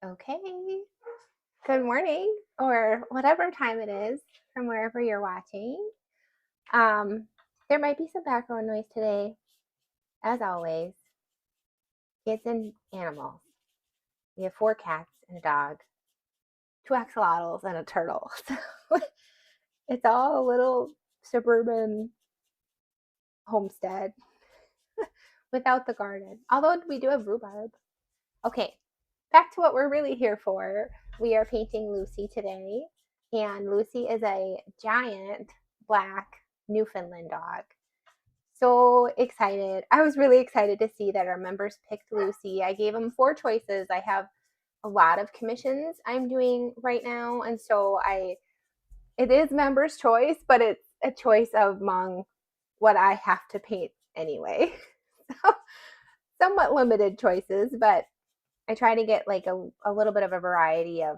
Okay. Good morning, or whatever time it is from wherever you're watching. There might be some background noise today, as always. Kids and animals. We have 4 cats and a dog, 2 axolotls, and a turtle. So it's all a little suburban homestead without the garden. Although we do have rhubarb. Okay, back to what we're really here for. We are painting Lucy today, and Lucy is a giant black Newfoundland dog. So excited. I was really excited to see that our members picked Lucy. I gave them 4 choices. I have a lot of commissions I'm doing right now, and so it is members' choice, but it's a choice among what I have to paint anyway. So somewhat limited choices, but I try to get like a little bit of a variety of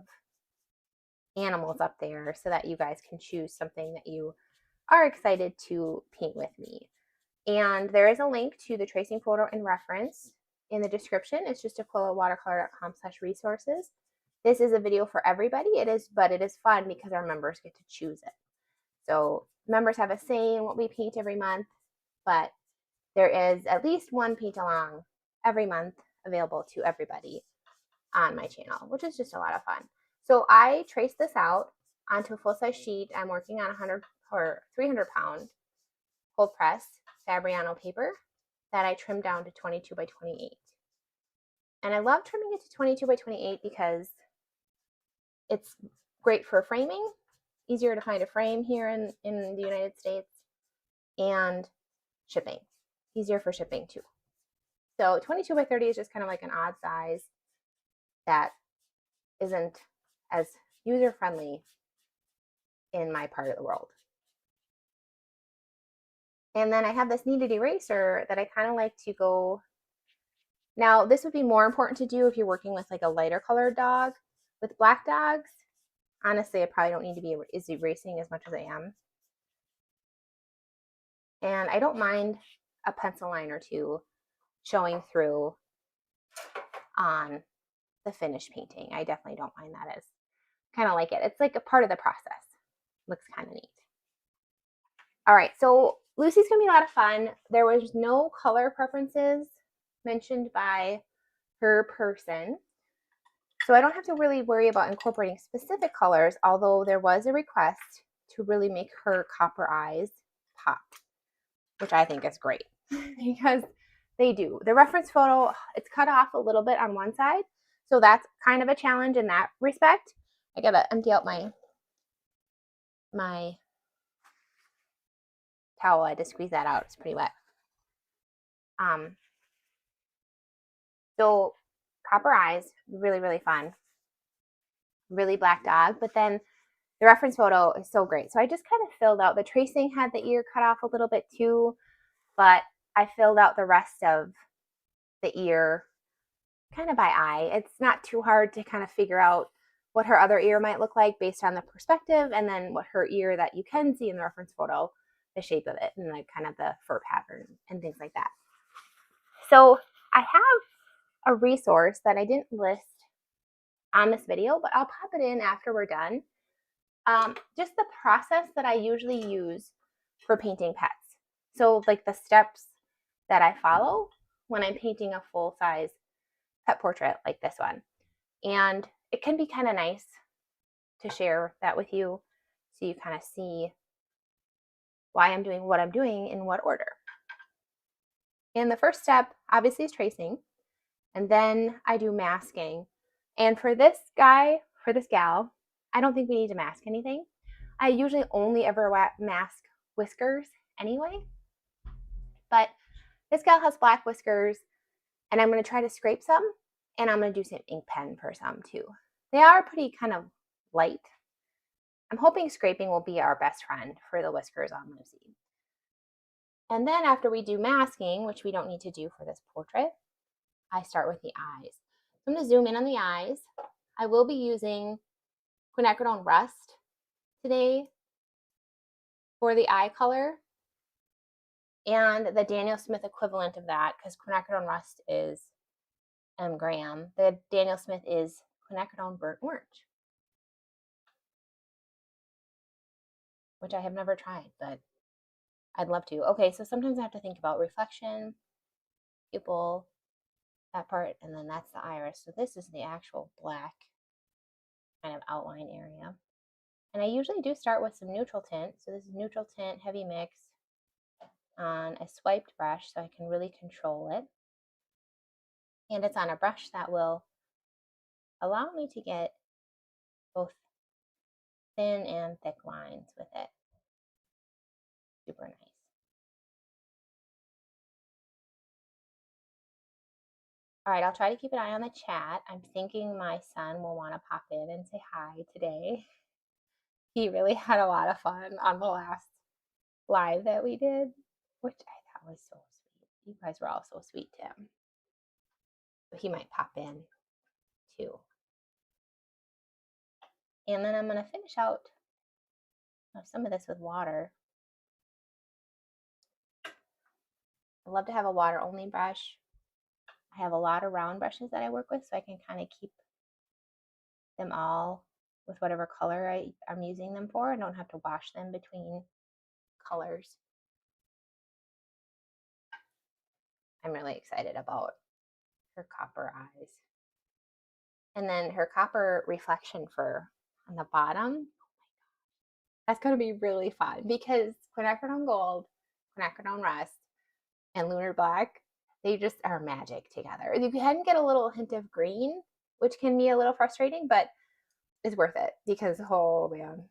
animals up there so that you guys can choose something that you are excited to paint with me. And there is a link to the tracing photo and reference in the description. It's just aquilawatercolor.com/resources. This is a video for everybody. But it is fun because our members get to choose it. So members have a say in what we paint every month, but there is at least one paint along every month available to everybody on my channel, which is just a lot of fun. So I traced this out onto a full-size sheet. I'm working on 100 or 300-pound cold press Fabriano paper that I trimmed down to 22 by 28. And I love trimming it to 22 by 28 because it's great for framing, easier to find a frame here in the United States, and shipping, easier for shipping too. So 22 by 30 is just kind of like an odd size that isn't as user-friendly in my part of the world. And then I have this kneaded eraser that I kind of like to go. Now, this would be more important to do if you're working with like a lighter colored dog. With black dogs, honestly, I probably don't need to be erasing as much as I am. And I don't mind a pencil line or two showing through on the finished painting. I definitely don't mind that. As kind of like it. It's like a part of the process. Looks kind of neat. All right, so Lucy's gonna be a lot of fun. There was no color preferences mentioned by her person, so I don't have to really worry about incorporating specific colors, although there was a request to really make her copper eyes pop, which I think is great because they do. The reference photo, it's cut off a little bit on one side, so that's kind of a challenge in that respect. I gotta empty out my towel. I had to squeeze that out. It's pretty wet. So copper eyes, really, really fun. Really black dog, but then the reference photo is so great. So I just kind of filled out, the tracing had the ear cut off a little bit too, but I filled out the rest of the ear kind of by eye. It's not too hard to kind of figure out what her other ear might look like based on the perspective, and then what her ear that you can see in the reference photo, the shape of it, and like kind of the fur pattern and things like that. So I have a resource that I didn't list on this video, but I'll pop it in after we're done. Just the process that I usually use for painting pets. So like the steps that I follow when I'm painting a full-size pet portrait like this one. And it can be kind of nice to share that with you so you kind of see why I'm doing what I'm doing in what order. And the first step obviously is tracing, and then I do masking. And for this gal, I don't think we need to mask anything. I usually only ever mask whiskers anyway, but this gal has black whiskers, and I'm going to try to scrape some, and I'm going to do some ink pen for some too. They are pretty kind of light. I'm hoping scraping will be our best friend for the whiskers on Lucy. And then after we do masking, which we don't need to do for this portrait, I start with the eyes. So I'm going to zoom in on the eyes. I will be using quinacridone rust today for the eye color, and the Daniel Smith equivalent of that, because quinacridone rust is graham. The Daniel Smith is quinacridone burnt orange, which I have never tried, but I'd love to. Okay, so sometimes I have to think about reflection, pupil, that part, and then that's the iris. So this is the actual black kind of outline area. And I usually do start with some neutral tint. So this is neutral tint, heavy mix on a swiped brush so I can really control it. And it's on a brush that will allow me to get both thin and thick lines with it. Super nice. All right, I'll try to keep an eye on the chat. I'm thinking my son will want to pop in and say hi today. He really had a lot of fun on the last live that we did, which I thought was so sweet. You guys were all so sweet to him. But he might pop in too. And then I'm going to finish out some of this with water. I love to have a water only brush. I have a lot of round brushes that I work with, so I can kind of keep them all with whatever color I'm using them for. I don't have to wash them between colors. I'm really excited about her copper eyes. And then her copper reflection fur on the bottom. That's going to be really fun because quinacridone gold, quinacridone rust, and lunar black, they just are magic together. You can get a little hint of green, which can be a little frustrating, but it's worth it because, oh man.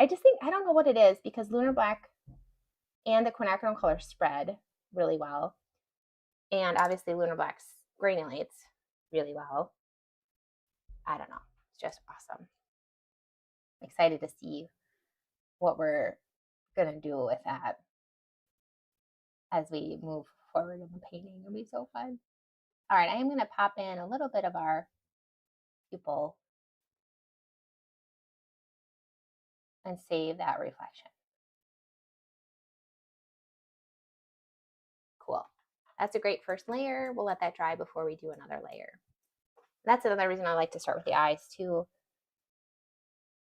I just think, I don't know what it is because lunar black and the quinacridone color spread really well. And obviously lunar black granulates really well. I don't know. It's just awesome. Excited to see what we're going to do with that as we move forward in the painting. It'll be so fun. All right, I am going to pop in a little bit of our pupil and save that reflection. Cool. That's a great first layer. We'll let that dry before we do another layer. That's another reason I like to start with the eyes too,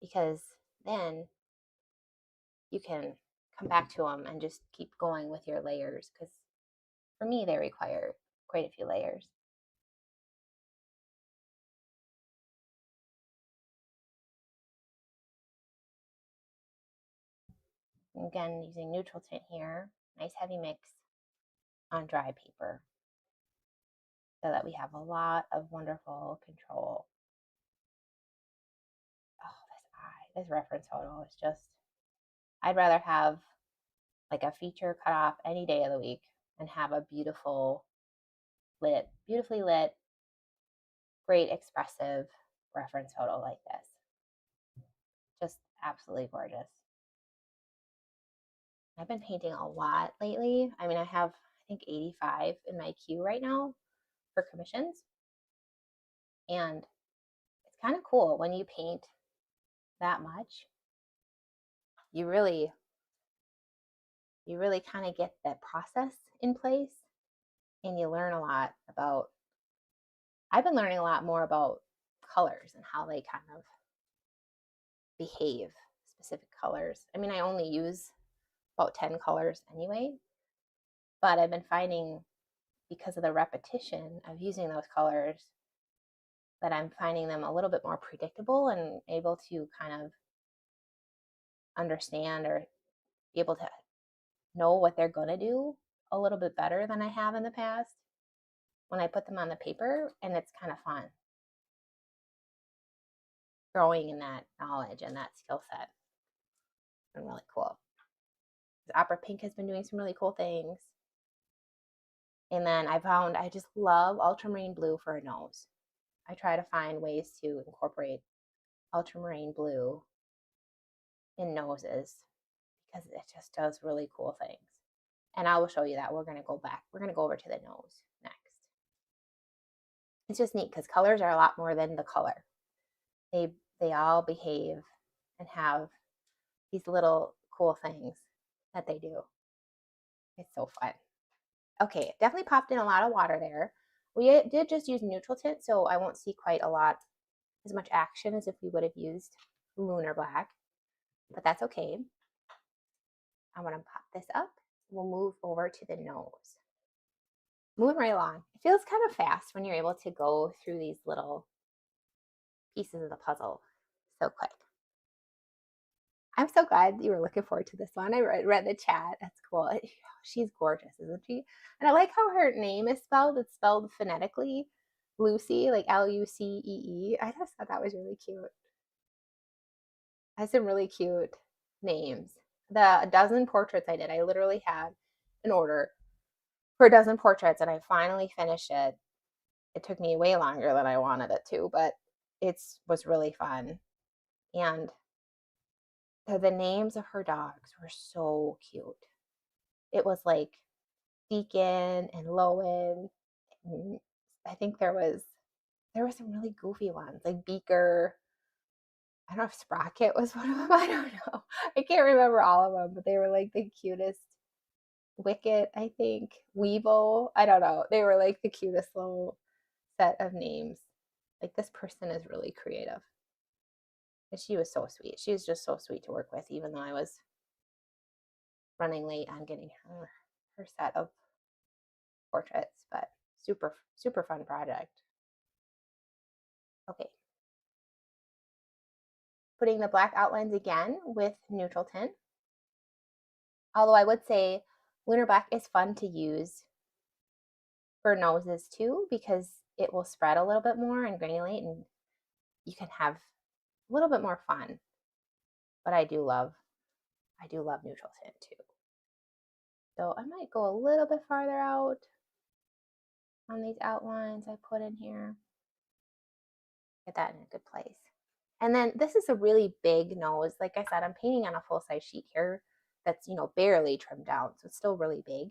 because then you can come back to them and just keep going with your layers, because for me, they require quite a few layers. Again, using neutral tint here, nice heavy mix on dry paper so that we have a lot of wonderful control. Oh, this eye, this reference photo is just, I'd rather have like a feature cut off any day of the week and have a beautifully lit, great expressive reference photo like this. Just absolutely gorgeous. I've been painting a lot lately. I mean, I have, I think, 85 in my queue right now for commissions. And it's kind of cool when you paint that much. You really kind of get that process in place, and you learn a lot about, I've been learning a lot more about colors and how they kind of behave, specific colors. I mean, I only use about 10 colors anyway, but I've been finding, because of the repetition of using those colors, that I'm finding them a little bit more predictable and able to kind of understand or be able to know what they're going to do a little bit better than I have in the past when I put them on the paper. And it's kind of fun growing in that knowledge and that skill set. And really cool. Opera Pink has been doing some really cool things. And then I found I just love ultramarine blue for a nose. I try to find ways to incorporate ultramarine blue in noses because it just does really cool things. And I will show you that. We're going to go back. We're going to go over to the nose next. It's just neat because colors are a lot more than the color. They all behave and have these little cool things that they do. It's so fun. Okay, definitely popped in a lot of water there. We did just use neutral tint, so I won't see quite a lot, as much action as if we would have used lunar black, but that's okay. I want to pop this up. We'll move over to the nose. Moving right along. It feels kind of fast when you're able to go through these little pieces of the puzzle so quick. I'm so glad you were looking forward to this one. I read the chat. That's cool. She's gorgeous, isn't she? And I like how her name is spelled. It's spelled phonetically. Lucy, like Lucee. I just thought that was really cute. Has some really cute names. The dozen portraits I did, I literally had an order for a dozen portraits, and I finally finished it. It took me way longer than I wanted it to, but it was really fun. And the names of her dogs were so cute. It was like Deacon and Lowen. And I think there were some really goofy ones, like Beaker. I don't know if Sprocket was one of them. I don't know. I can't remember all of them, but they were like the cutest. Wicket, I think. Weevil. I don't know. They were like the cutest little set of names. Like, this person is really creative. And she was so sweet. She was just so sweet to work with, even though I was running late on getting her set of portraits. But super, super fun project. Okay. Putting the black outlines again with neutral tint. Although I would say lunar black is fun to use for noses too, because it will spread a little bit more and granulate, and you can have a little bit more fun. But I do love neutral tint too. So I might go a little bit farther out on these outlines I put in here. Get that in a good place. And then this is a really big nose. Like I said, I'm painting on a full-size sheet here that's, barely trimmed down, so it's still really big.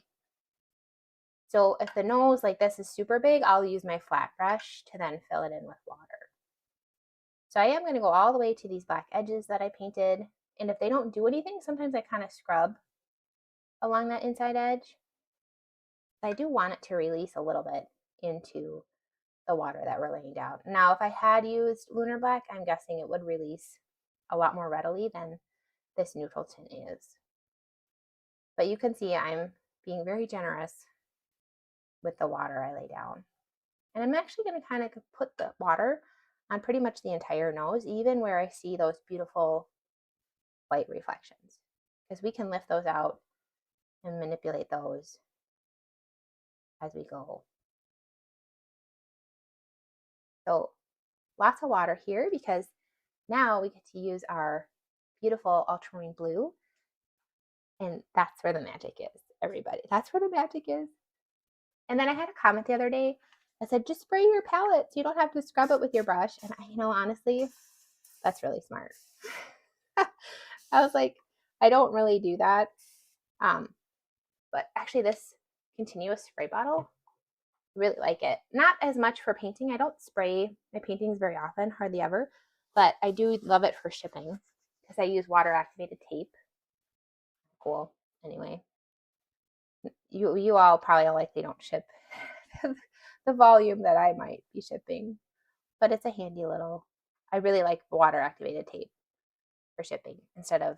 So if the nose like this is super big, I'll use my flat brush to then fill it in with water. So I am going to go all the way to these black edges that I painted. And if they don't do anything, sometimes I kind of scrub along that inside edge. But I do want it to release a little bit into the water that we're laying down. Now, if I had used lunar black, I'm guessing it would release a lot more readily than this neutral tint is. But you can see I'm being very generous with the water I lay down. And I'm actually going to kind of put the water on pretty much the entire nose, even where I see those beautiful white reflections, because we can lift those out and manipulate those as we go. So lots of water here, because now we get to use our beautiful ultramarine blue, and that's where the magic is, everybody. That's where the magic is. And then I had a comment the other day that said, just spray your palettes. You don't have to scrub it with your brush. And honestly, that's really smart. I was like, I don't really do that. But actually this continuous spray bottle, really like it. Not as much for painting. I don't spray my paintings very often, hardly ever, but I do love it for shipping because I use water activated tape. Cool. Anyway, you all probably likely don't ship the volume that I might be shipping, but it's a handy little, I really like water activated tape for shipping instead of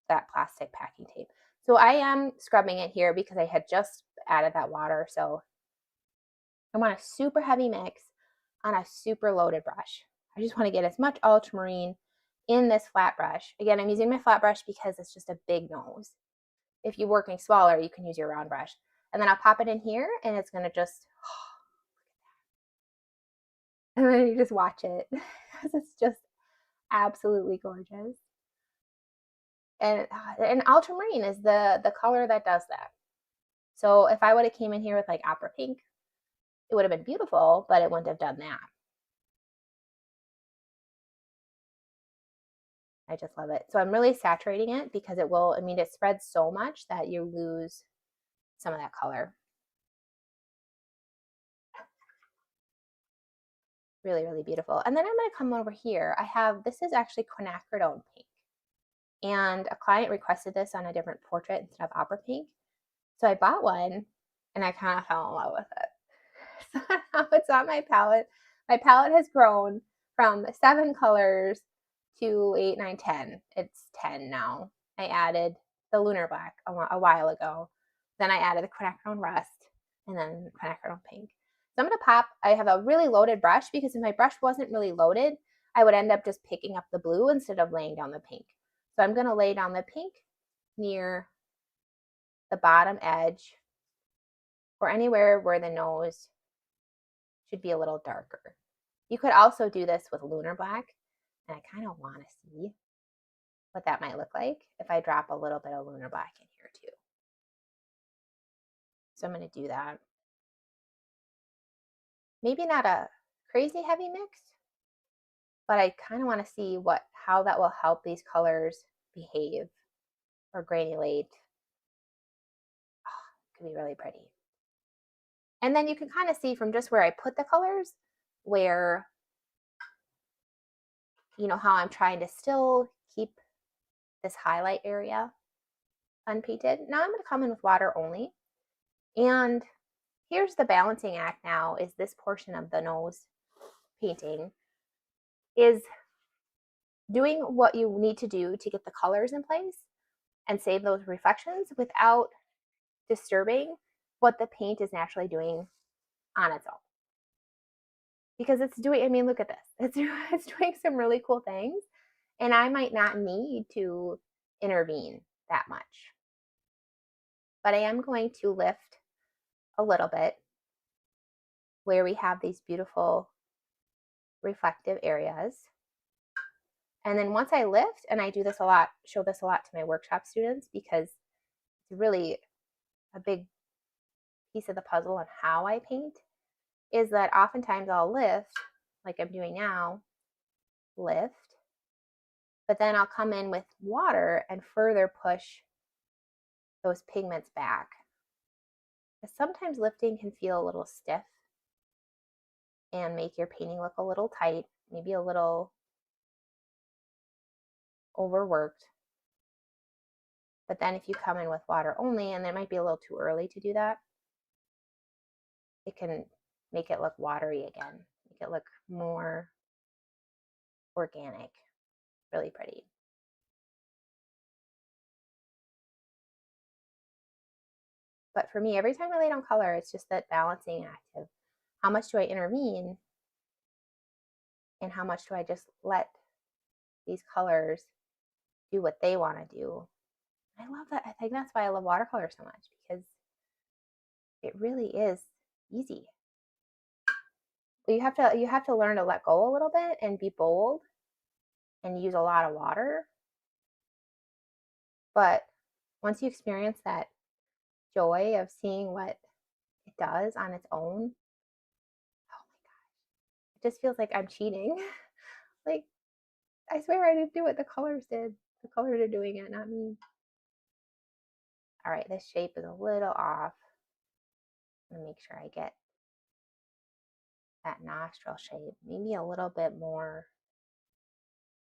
that plastic packing tape. So I am scrubbing it here because I had just added that water. So I want a super heavy mix on a super loaded brush. I just want to get as much ultramarine in this flat brush. Again, I'm using my flat brush because it's just a big nose. If you're working smaller, you can use your round brush. And then I'll pop it in here, and it's going to just, and then you just watch it because it's just absolutely gorgeous. And ultramarine is the color that does that. So if I would have came in here with like opera pink, it would have been beautiful, but it wouldn't have done that. I just love it. So I'm really saturating it because it will, it spreads so much that you lose some of that color. Really, really beautiful. And then I'm going to come over here. This is actually quinacridone pink. And a client requested this on a different portrait instead of opera pink. So I bought one and I kind of fell in love with it. So now it's on my palette. My palette has grown from 7 colors to 8, 9, 10. It's 10 now. I added the lunar black a while ago. Then I added the quinacridone rust and then quinacridone pink. So I'm going to pop, I have a really loaded brush because if my brush wasn't really loaded, I would end up just picking up the blue instead of laying down the pink. So I'm going to lay down the pink near the bottom edge or anywhere where the nose should be a little darker. You could also do this with lunar black, and I kind of want to see what that might look like if I drop a little bit of lunar black in here too. So I'm going to do that. Maybe not a crazy heavy mix, but I kind of want to see how that will help these colors behave or granulate. Oh, it could be really pretty. And then you can kind of see from just where I put the colors where, you know, how I'm trying to still keep this highlight area unpainted. Now I'm going to come in with water only. And here's the balancing act now, is this portion of the nose painting is doing what you need to do to get the colors in place and save those reflections without disturbing what the paint is naturally doing on its own. Because it's doing, I mean, look at this. It's doing some really cool things, and I might not need to intervene that much. But I am going to lift a little bit where we have these beautiful reflective areas. And then once I lift, and I do this a lot, show this a lot to my workshop students because it's really a big piece of the puzzle on how I paint, is that oftentimes I'll lift, like I'm doing now, lift, but then I'll come in with water and further push those pigments back. Because sometimes lifting can feel a little stiff and make your painting look a little tight, maybe a little overworked. But then if you come in with water only, and it might be a little too early to do that, it can make it look watery again, make it look more organic, really pretty. But for me, every time I lay down color, it's just that balancing act of how much do I intervene and how much do I just let these colors do what they want to do. I love that. I think that's why I love watercolor so much, because it really is easy. But you have to learn to let go a little bit and be bold and use a lot of water. But once you experience that joy of seeing what it does on its own, oh my gosh, it just feels like I'm cheating. Like, I swear I didn't do what the colors did. The colors are doing it, not me. All right, this shape is a little off. I'm gonna make sure I get that nostril shape, maybe a little bit more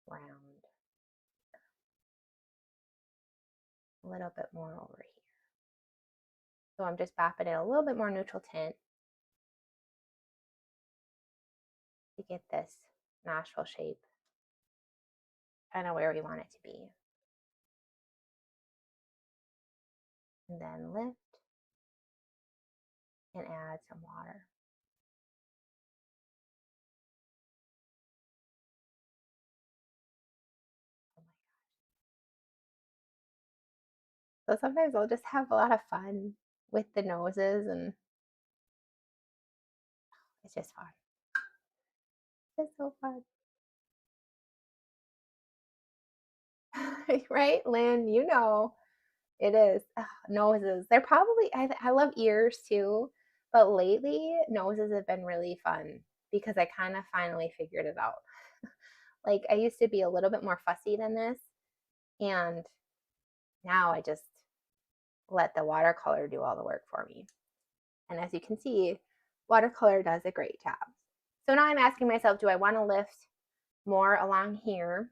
round. A little bit more over here. So I'm just bopping it a little bit more neutral tint to get this nostril shape kind of where we want it to be. And then lift and add some water. Oh my gosh. So sometimes I'll just have a lot of fun with the noses, and it's just fun. It's so fun. Right, Lynn? You know, it is. Ugh, noses. They're probably, I love ears too, but lately noses have been really fun because I kind of finally figured it out. Like, I used to be a little bit more fussy than this, and now I just let the watercolor do all the work for me. And as you can see, watercolor does a great job. So now I'm asking myself, do I want to lift more along here?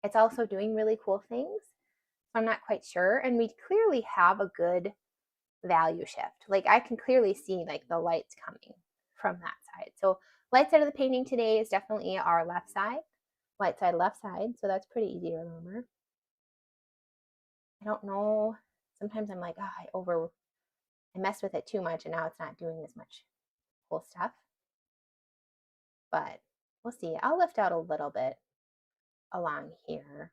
It's also doing really cool things, so I'm not quite sure. And we clearly have a good value shift. Like I can clearly see like the lights coming from that side. So light side of the painting today is definitely our left side, light side, left side. So that's pretty easy to remember. I don't know. Sometimes I'm like, oh, I messed with it too much and now it's not doing as much cool stuff. But we'll see. I'll lift out a little bit along here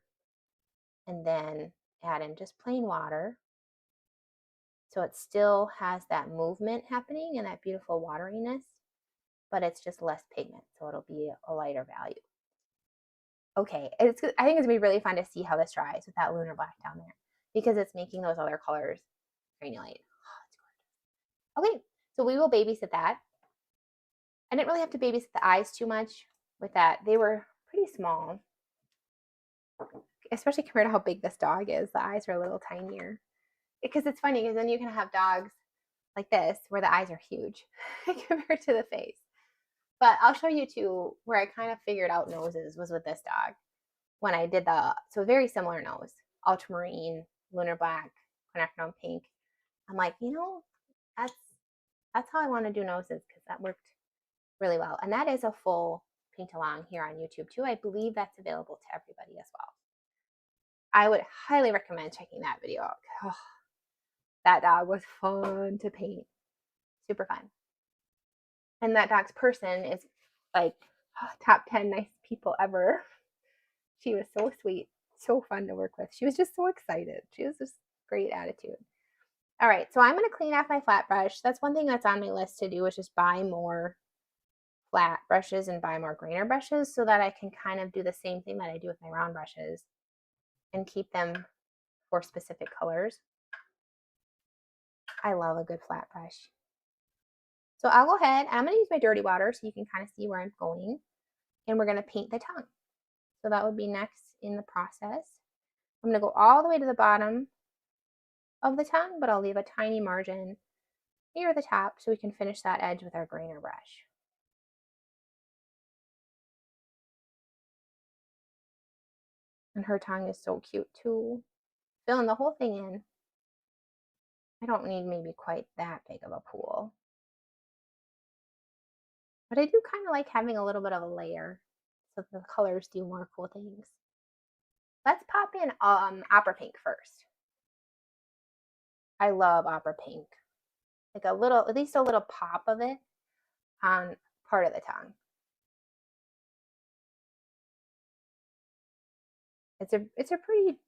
and then add in just plain water. So it still has that movement happening and that beautiful wateriness, but it's just less pigment. So it'll be a lighter value. Okay, I think it's gonna be really fun to see how this dries with that lunar black down there because it's making those other colors granulate. Oh, it's gorgeous. Okay, so we will babysit that. I didn't really have to babysit the eyes too much with that. They were pretty small, especially compared to how big this dog is. The eyes are a little tinier. Because it's funny because then you can have dogs like this where the eyes are huge compared to the face. But I'll show you too where I kind of figured out noses was with this dog when I did so very similar nose, ultramarine, lunar black, quinacridone pink. I'm like, that's how I want to do noses because that worked really well. And that is a full paint along here on YouTube too. I believe that's available to everybody as well. I would highly recommend checking that video out. Oh, that dog was fun to paint. Super fun. And that dog's person is like top 10 nice people ever. She was so sweet, so fun to work with. She was just so excited. She was just great attitude. All right, so I'm going to clean off my flat brush. That's one thing that's on my list to do is just buy more flat brushes and buy more grainer brushes so that I can kind of do the same thing that I do with my round brushes and keep them for specific colors. I love a good flat brush. So I'll go ahead and I'm going to use my dirty water so you can kind of see where I'm going. And we're going to paint the tongue. So that would be next in the process. I'm going to go all the way to the bottom of the tongue, but I'll leave a tiny margin near the top so we can finish that edge with our grainer brush. And her tongue is so cute too. Filling the whole thing in. I don't need maybe quite that big of a pool. But I do kind of like having a little bit of a layer so the colors do more cool things. Let's pop in opera pink first. I love opera pink. Like a little, at least a little pop of it on part of the tongue. It's a pretty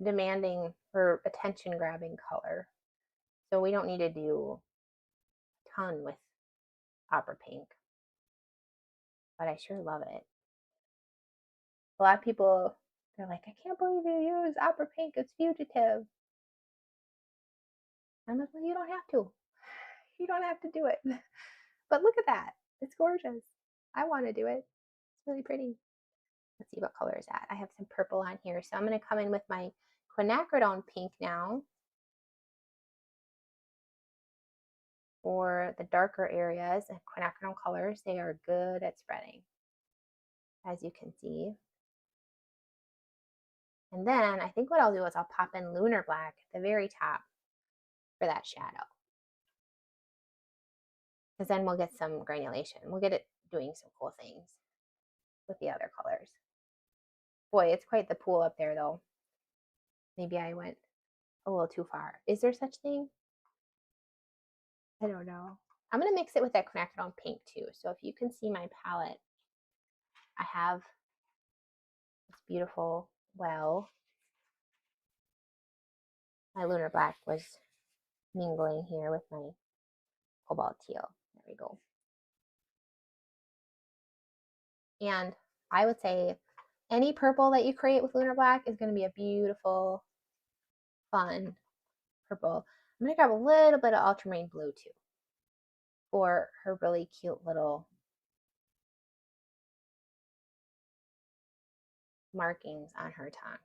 demanding or attention grabbing color. So we don't need to do a ton with opera pink. But I sure love it. A lot of people, they're like, I can't believe you use opera pink. It's fugitive. I'm like, well, you don't have to. You don't have to do it. But look at that. It's gorgeous. I want to do it. It's really pretty. Let's see what color is that. I have some purple on here. So I'm going to come in with my quinacridone pink now for the darker areas and quinacridone colors. They are good at spreading, as you can see. And then I think what I'll do is I'll pop in lunar black at the very top for that shadow. Because then we'll get some granulation. We'll get it doing some cool things with the other colors. Boy, it's quite the pool up there though. Maybe I went a little too far. Is there such thing? I don't know. I'm going to mix it with that quinacridone pink too. So if you can see my palette, I have this beautiful well. My lunar black was mingling here with my cobalt teal. There we go. And I would say any purple that you create with lunar black is going to be a beautiful, fun purple. I'm going to grab a little bit of ultramarine blue too for her really cute little markings on her tongue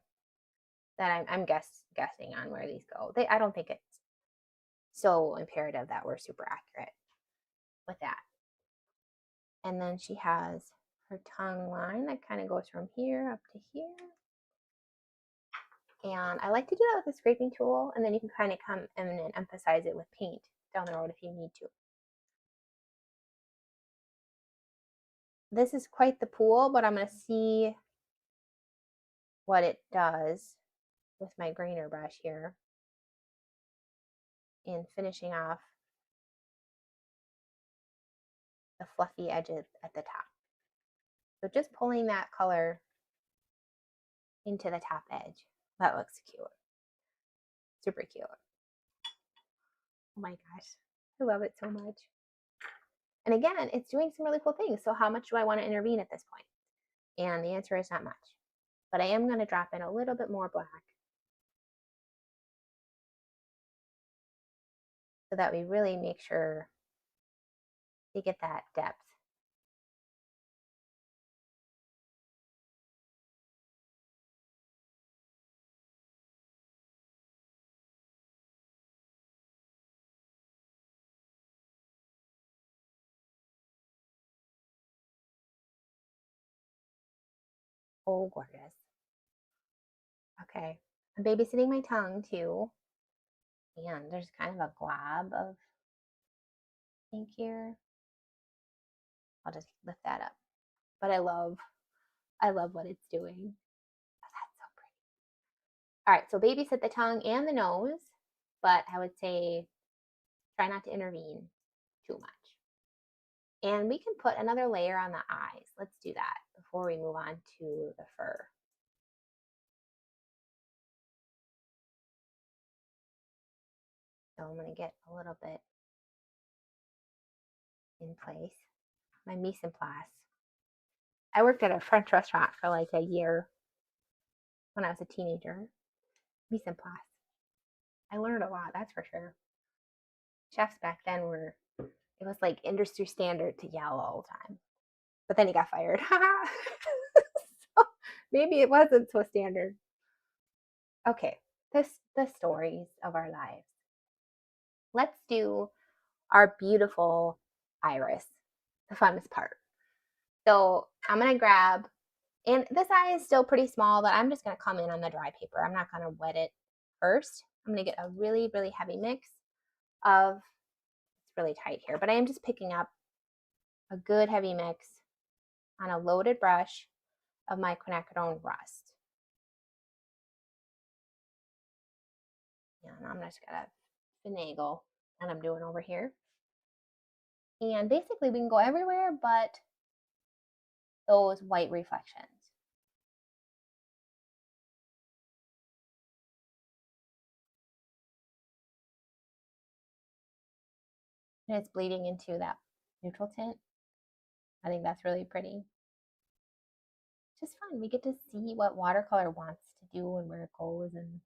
that I'm guessing on where these go. I don't think it's so imperative that we're super accurate with that. And then she has her tongue line that kind of goes from here up to here. And I like to do that with a scraping tool, and then you can kind of come in and emphasize it with paint down the road if you need to. This is quite the pool, but I'm going to see what it does with my grainer brush here in finishing off the fluffy edges at the top. So just pulling that color into the top edge. That looks cute. Super cute. Oh my gosh. I love it so much. And again, it's doing some really cool things. So how much do I want to intervene at this point? And the answer is not much. But I am going to drop in a little bit more black so that we really make sure we get that depth. Oh, gorgeous. Okay. I'm babysitting my tongue too. And there's kind of a glob of ink here. I'll just lift that up. But I love what it's doing. Oh, that's so pretty. All right, so babysit the tongue and the nose, but I would say try not to intervene too much. And we can put another layer on the eyes. Let's do that before we move on to the fur. So I'm going to get a little bit in place. My mise en place. I worked at a French restaurant for like a year when I was a teenager. Mise en place. I learned a lot, that's for sure. Chefs back then were, it was like industry standard to yell all the time. But then he got fired. So maybe it wasn't so standard. Okay, the stories of our lives. Let's do our beautiful iris, the funnest part. So I'm going to grab, and this eye is still pretty small, but I'm just going to come in on the dry paper. I'm not going to wet it first. I'm going to get a really, really heavy mix of, it's really tight here, but I am just picking up a good heavy mix on a loaded brush of my quinacridone rust. And I'm just going to finagle what I'm doing over here. And basically we can go everywhere but those white reflections. And it's bleeding into that neutral tint. I think that's really pretty. It's just fun. We get to see what watercolor wants to do and where it goes, and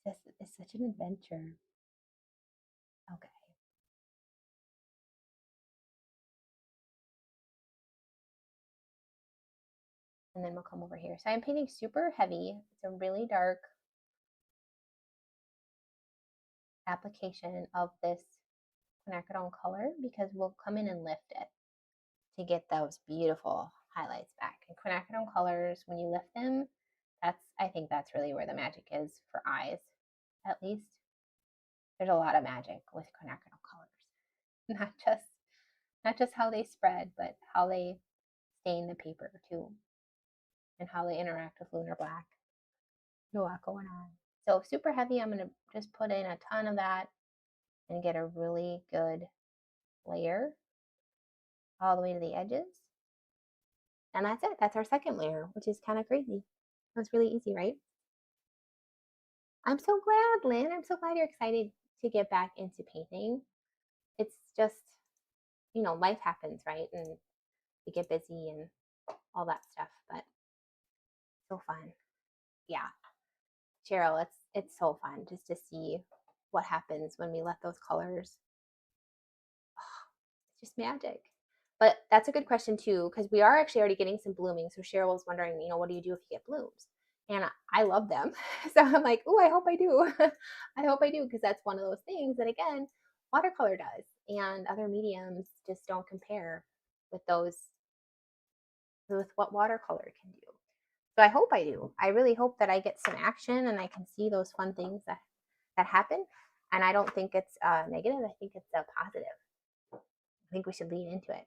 it's such an adventure. Okay. And then we'll come over here. So I'm painting super heavy. It's a really dark application of this quinacridone color because we'll come in and lift it to get those beautiful highlights back. And quinacridone colors, when you lift them, I think that's really where the magic is for eyes, at least. There's a lot of magic with quinacridone colors. Not just how they spread, but how they stain the paper too, and how they interact with lunar black. There's a lot going on. So super heavy, I'm gonna just put in a ton of that and get a really good layer all the way to the edges. And that's it. That's our second layer, which is kind of crazy. That's really easy, right? I'm so glad, Lynn. I'm so glad you're excited to get back into painting. It's just, life happens, right? And we get busy and all that stuff, but so fun. Yeah. Cheryl, it's so fun just to see what happens when we let those colors. Oh, it's just magic. But that's a good question too, because we are actually already getting some blooming. So Cheryl was wondering, what do you do if you get blooms? And I love them. So I'm like, oh, I hope I do. I hope I do, because that's one of those things that, again, watercolor does. And other mediums just don't compare with what watercolor can do. So I hope I do. I really hope that I get some action and I can see those fun things that happen. And I don't think it's negative. I think it's a positive. I think we should lean into it.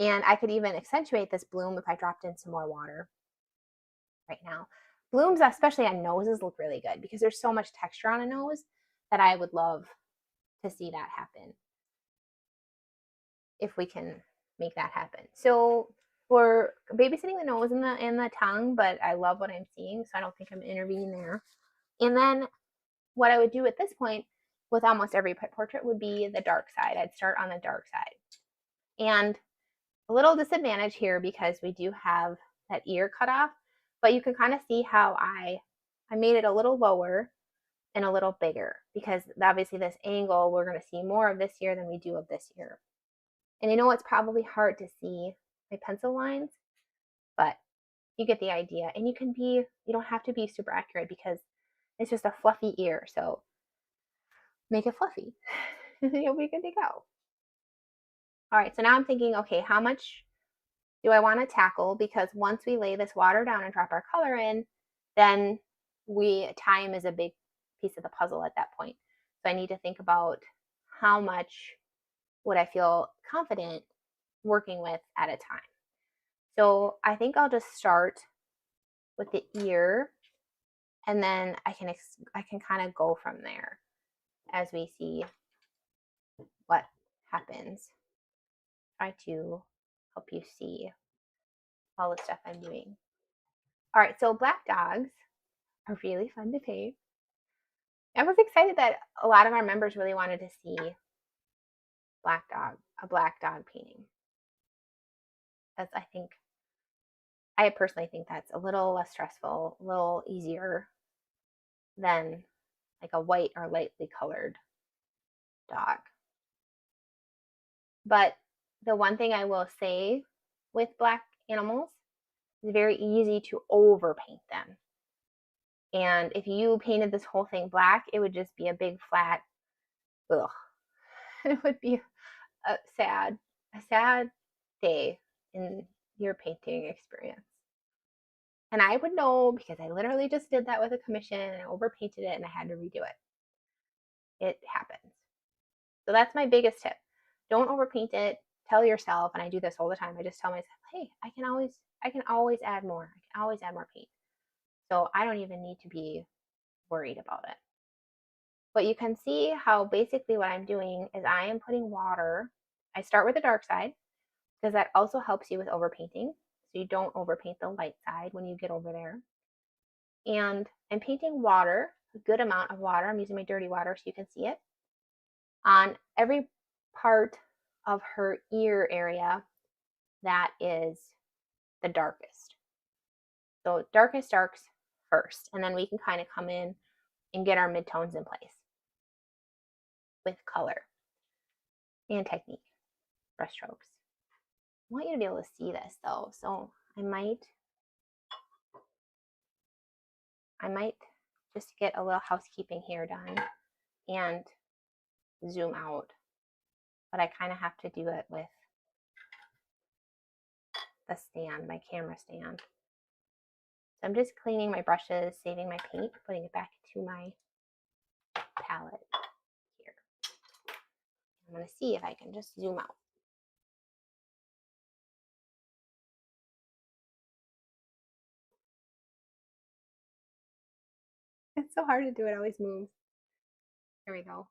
And I could even accentuate this bloom if I dropped in some more water right now. Blooms, especially on noses, look really good because there's so much texture on a nose that I would love to see that happen if we can make that happen. So we're babysitting the nose and the tongue, but I love what I'm seeing, so I don't think I'm intervening there. And then what I would do at this point with almost every pet portrait would be the dark side. I'd start on the dark side. And a little disadvantage here because we do have that ear cut off, but you can kind of see how I made it a little lower and a little bigger because obviously this angle, we're going to see more of this ear than we do of this ear. And I know it's probably hard to see my pencil lines, but you get the idea. And you don't have to be super accurate because it's just a fluffy ear. So make it fluffy. You'll be good to go. All right, so now I'm thinking, okay, how much do I want to tackle? Because once we lay this water down and drop our color in, then time is a big piece of the puzzle at that point. So I need to think about how much would I feel confident working with at a time. So I think I'll just start with the ear, and then I can kind of go from there as we see what happens. Try to help you see all the stuff I'm doing. All right, so black dogs are really fun to paint. I was excited that a lot of our members really wanted to see a black dog painting. I personally think that's a little less stressful, a little easier than like a white or lightly colored dog. But the one thing I will say with black animals, it's very easy to overpaint them. And if you painted this whole thing black, it would just be a big flat, ugh. It would be a sad day in your painting experience. And I would know because I literally just did that with a commission and I overpainted it and I had to redo it. It happens. So that's my biggest tip. Don't overpaint it. Tell yourself, and I do this all the time, I just tell myself, hey, I can always add more. I can always add more paint. So I don't even need to be worried about it. But you can see how basically what I'm doing is I am putting water. I start with the dark side because that also helps you with overpainting. So you don't overpaint the light side when you get over there. And I'm painting water, a good amount of water. I'm using my dirty water so you can see it on every part of her ear area that is the darkest. So darkest darks first, and then we can kind of come in and get our midtones in place with color and technique, brush strokes. I want you to be able to see this though, so I might just get a little housekeeping here done and zoom out, but I kind of have to do it with the stand, my camera stand. So I'm just cleaning my brushes, saving my paint, putting it back into my palette here. I'm going to see if I can just zoom out. It's so hard to do, it always moves. Here we go.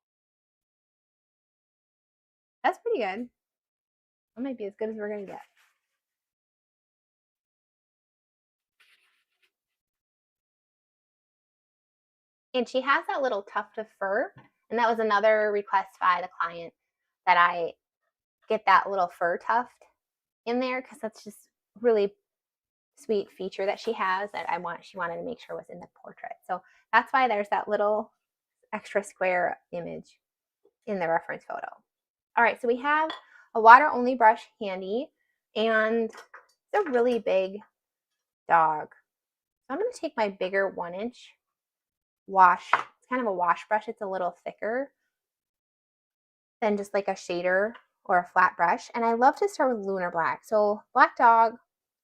That's pretty good. That might be as good as we're going to get. And she has that little tuft of fur, and that was another request by the client that I get that little fur tuft in there because that's just really sweet feature that she has that she wanted to make sure was in the portrait. So that's why there's that little extra square image in the reference photo. All right, so we have a water only brush handy, and it's a really big dog. So I'm going to take my bigger 1-inch wash. It's kind of a wash brush. It's a little thicker than just like a shader or a flat brush. And I love to start with lunar black. So black dog,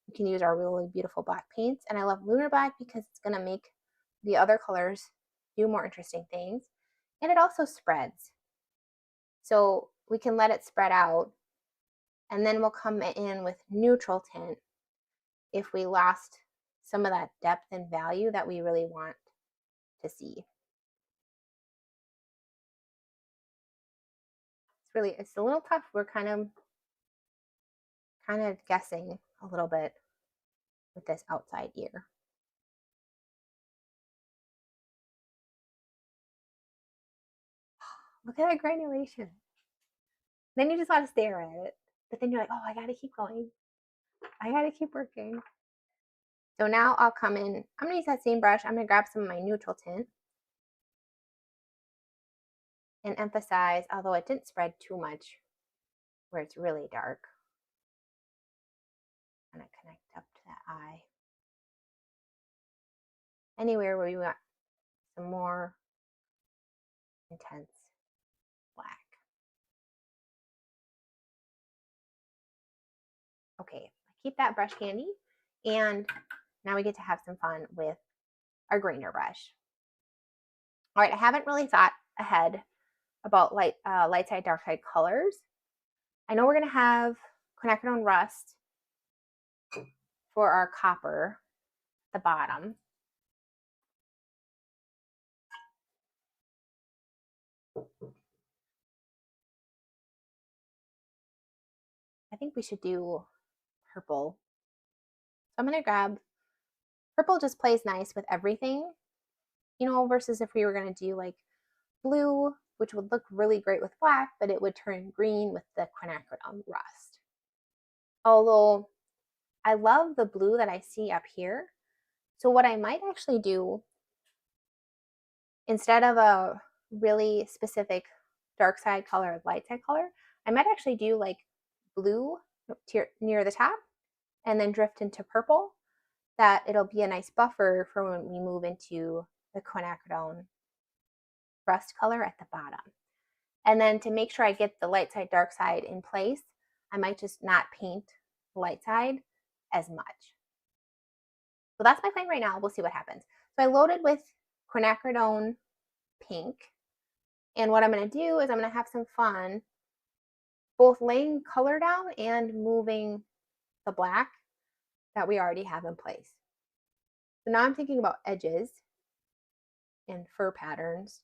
we can use our really beautiful black paints. And I love lunar black because it's going to make the other colors do more interesting things. And it also spreads. So we can let it spread out, and then we'll come in with neutral tint if we lost some of that depth and value that we really want to see. It's a little tough. We're kind of guessing a little bit with this outside ear. Look at that granulation. Then you just want to stare at it. But then you're like, oh, I got to keep going. I got to keep working. So now I'll come in. I'm going to use that same brush. I'm going to grab some of my neutral tint and emphasize, although it didn't spread too much, where it's really dark. I'm going to connect up to that eye. Anywhere where you want some more intense black. Okay, keep that brush handy, and now we get to have some fun with our grainer brush. All right, I haven't really thought ahead about light side, dark side colors. I know we're gonna have quinacridone rust for our copper at the bottom. I think we should do purple. So I'm gonna grab purple. Just plays nice with everything, you know, versus if we were gonna do like blue, which would look really great with black, but it would turn green with the quinacridone rust. Although I love the blue that I see up here. So what I might actually do, instead of a really specific dark side color, light side color, I might actually do like blue near the top and then drift into purple. That it'll be a nice buffer for when we move into the quinacridone rust color at the bottom. And then to make sure I get the light side, dark side in place, I might just not paint the light side as much. So that's my plan right now. We'll see what happens. So I loaded with quinacridone pink. And what I'm going to do is I'm going to have some fun both laying color down and moving the black that we already have in place. So now I'm thinking about edges and fur patterns.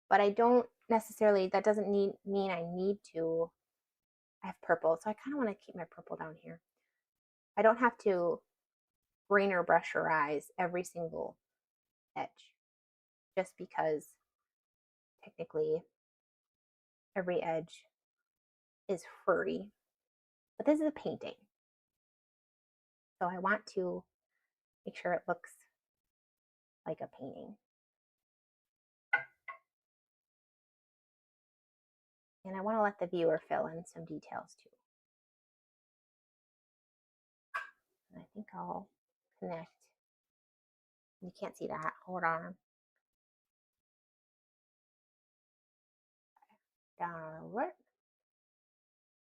But I don't necessarily, that doesn't mean I need to have purple. So I kind of want to keep my purple down here. I don't have to grainer brusherize every single edge, just because technically every edge is furry. But this is a painting, so I want to make sure it looks like a painting. And I want to let the viewer fill in some details too. And I think I'll connect. You can't see that. Hold on. Down over.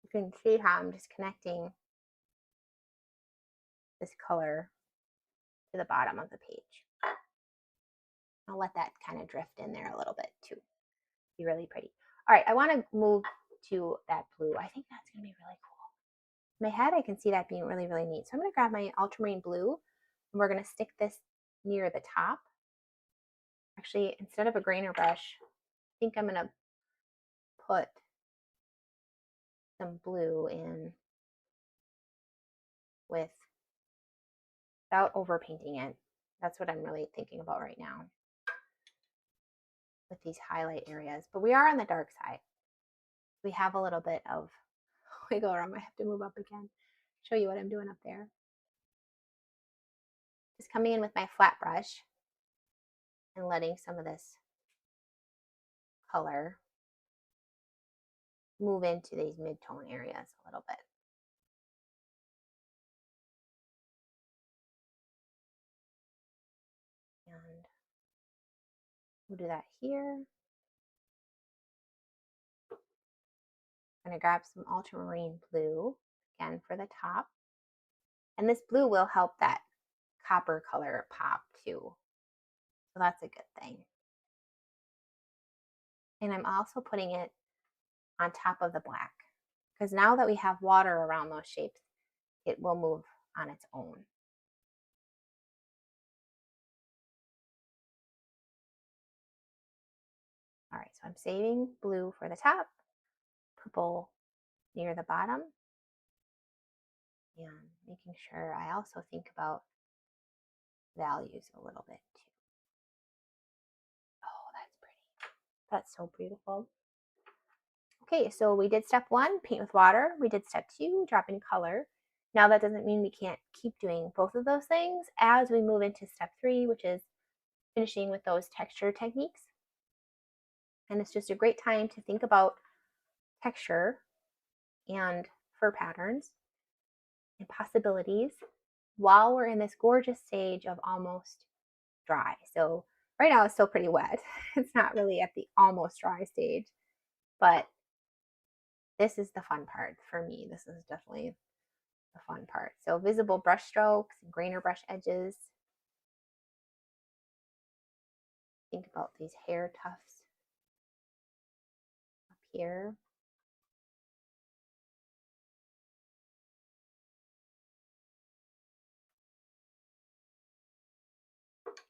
You can see how I'm just connecting this color to the bottom of the page. I'll let that kind of drift in there a little bit too. Be really pretty. All right, I want to move to that blue. I think that's going to be really cool. In my head, I can see that being really, really neat. So I'm going to grab my ultramarine blue, and we're going to stick this near the top. Actually, instead of a grainer brush, I think I'm going to put some blue in without overpainting it. That's what I'm really thinking about right now with these highlight areas. But we are on the dark side. We have a little bit of wiggle room. I have to move up again, show you what I'm doing up there. Just coming in with my flat brush and letting some of this color move into these mid-tone areas a little bit. And we'll do that here. I'm going to grab some ultramarine blue. again for the top. And this blue will help that copper color pop too. So that's a good thing. And I'm also putting it on top of the black, because now that we have water around those shapes, it will move on its own. All right, so I'm saving blue for the top, purple near the bottom, and making sure I also think about values a little bit too. Oh, that's pretty. That's so beautiful. Okay, so we did step 1, paint with water. We did step 2, drop in color. Now that doesn't mean we can't keep doing both of those things as we move into step 3, which is finishing with those texture techniques. And it's just a great time to think about texture and fur patterns and possibilities while we're in this gorgeous stage of almost dry. So right now it's still pretty wet. It's not really at the almost dry stage, but this is the fun part for me. This is definitely the fun part. So visible brush strokes and grainer brush edges. Think about these hair tufts up here.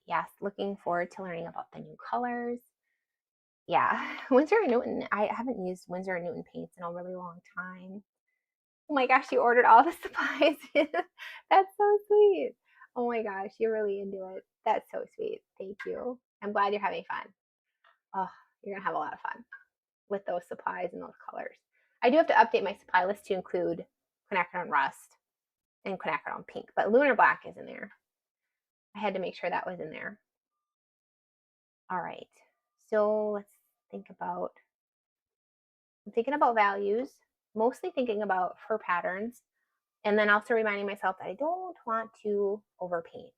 Yes, looking forward to learning about the new colors. Yeah, Winsor & Newton. I haven't used Winsor & Newton paints in a really long time. Oh my gosh, you ordered all the supplies. That's so sweet. Oh my gosh, you're really into it. That's so sweet. Thank you. I'm glad you're having fun. Oh, you're gonna have a lot of fun with those supplies and those colors. I do have to update my supply list to include quinacridone rust and quinacridone pink, but lunar black is in there. I had to make sure that was in there. All right, so let's think about, I'm thinking about values, mostly thinking about fur patterns, and then also reminding myself that I don't want to overpaint.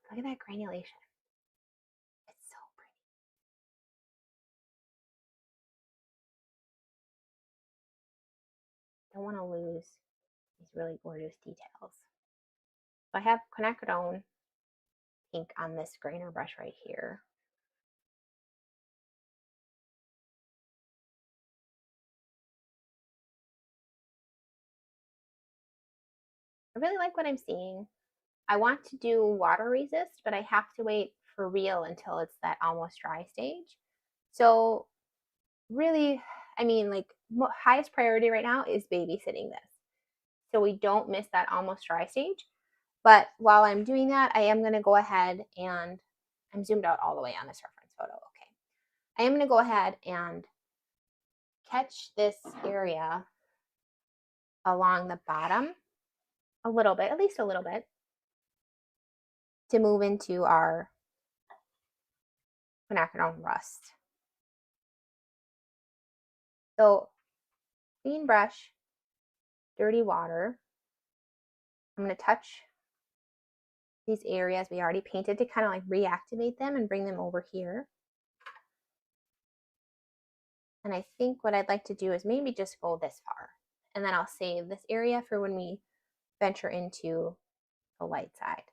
Look at that granulation. It's so pretty. Don't want to lose these really gorgeous details. So I have quinacridone pink on this grainer brush right here. I really like what I'm seeing. I want to do water resist, but I have to wait for real until it's that almost dry stage. So really, I mean, like highest priority right now is babysitting this, so we don't miss that almost dry stage. But while I'm doing that, I am going to go ahead and I'm zoomed out all the way on this reference photo. Okay. I am going to go ahead and catch this area along the bottom a little bit, at least a little bit, to move into our quinacridone rust. So clean brush, dirty water. I'm going to touch these areas we already painted to kind of like reactivate them and bring them over here. And I think what I'd like to do is maybe just go this far, and then I'll save this area for when we venture into the light side.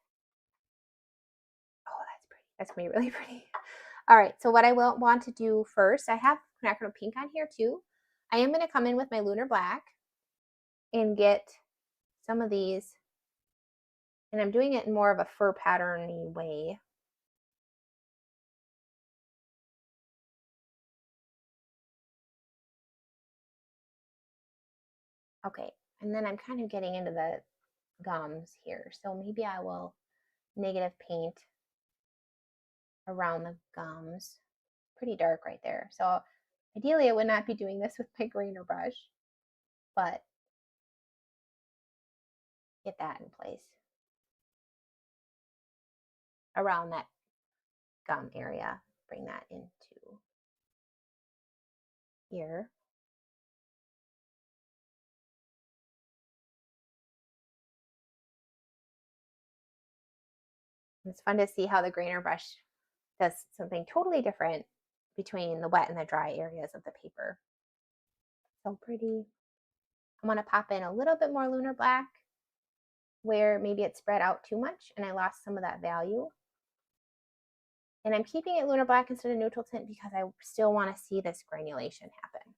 Oh, that's pretty. That's going to be really pretty. All right, so what I will want to do first, I have quinacridone pink on here too. I am going to come in with my lunar black and get some of these, and I'm doing it in more of a fur pattern-y way. Okay, and then I'm kind of getting into the gums here, so maybe I will negative paint around the gums. Pretty dark right there. So ideally I would not be doing this with my grainer brush, but get that in place around that gum area. Bring that into here. It's fun to see how the grainer brush does something totally different between the wet and the dry areas of the paper. So pretty. I want to pop in a little bit more lunar black where maybe it spread out too much and I lost some of that value. And I'm keeping it lunar black instead of neutral tint because I still want to see this granulation happen.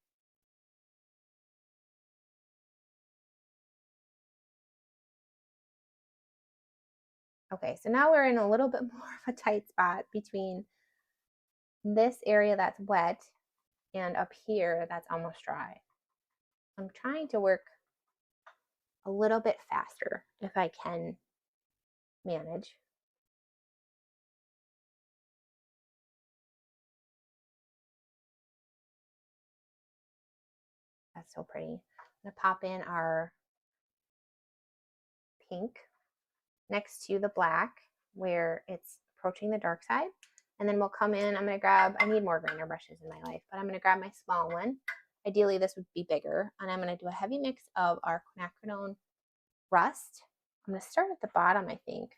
Okay, so now we're in a little bit more of a tight spot between this area that's wet and up here that's almost dry. I'm trying to work a little bit faster if I can manage. That's so pretty. I'm gonna pop in our pink next to the black where it's approaching the dark side. And then we'll come in, I'm gonna grab, I need more grainer brushes in my life, but I'm gonna grab my small one. Ideally this would be bigger. And I'm gonna do a heavy mix of our quinacridone rust. I'm gonna start at the bottom, I think.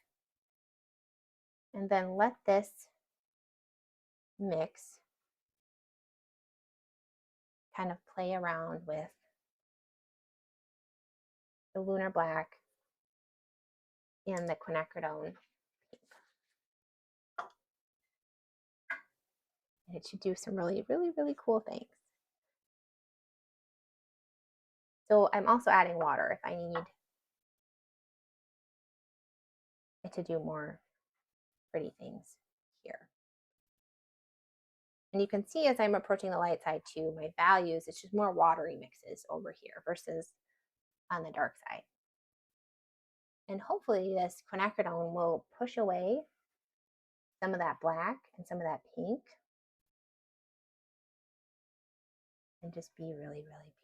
And then let this mix kind of play around with the lunar black and the quinacridone pink. And it should do some really, really, really cool things. So I'm also adding water if I need it to do more pretty things here. And you can see as I'm approaching the light side too, my values, it's just more watery mixes over here versus on the dark side. And hopefully this quinacridone will push away some of that black and some of that pink and just be really, really beautiful.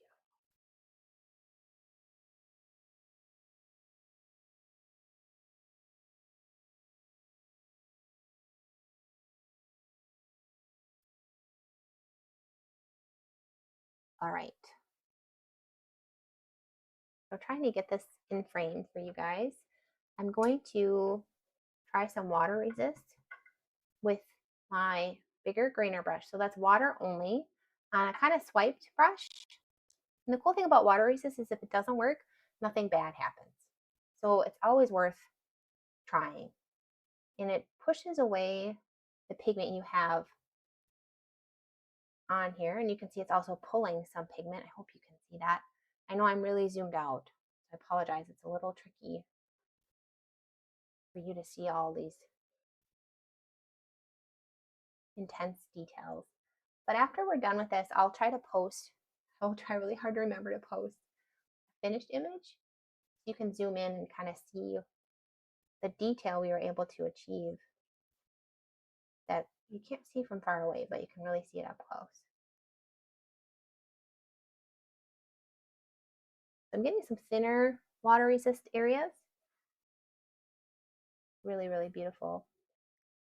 All right. So trying to get this in frame for you guys. I'm going to try some water resist with my bigger grainer brush. So that's water only on a kind of swiped brush. And the cool thing about water resist is if it doesn't work, nothing bad happens. So it's always worth trying. And it pushes away the pigment you have on here. And you can see it's also pulling some pigment. I hope you can see that. I know I'm really zoomed out. I apologize. It's a little tricky for you to see all these intense details. But after we're done with this, I'll try to post. I'll try really hard to remember to post a finished image. You can zoom in and kind of see the detail we were able to achieve that you can't see from far away, but you can really see it up close. I'm getting some thinner water resist areas. Really, really beautiful.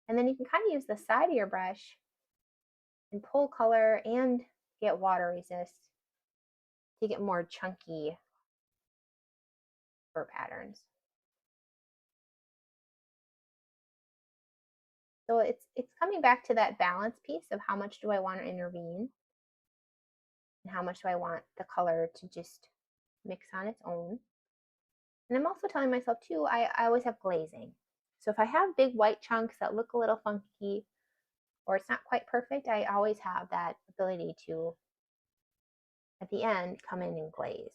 And then you can kind of use the side of your brush and pull color and get water resist to get more chunky fur patterns. So it's coming back to that balance piece of how much do I want to intervene and how much do I want the color to just mix on its own. And I'm also telling myself too, I always have glazing. So if I have big white chunks that look a little funky or it's not quite perfect, I always have that ability to, at the end, come in and glaze.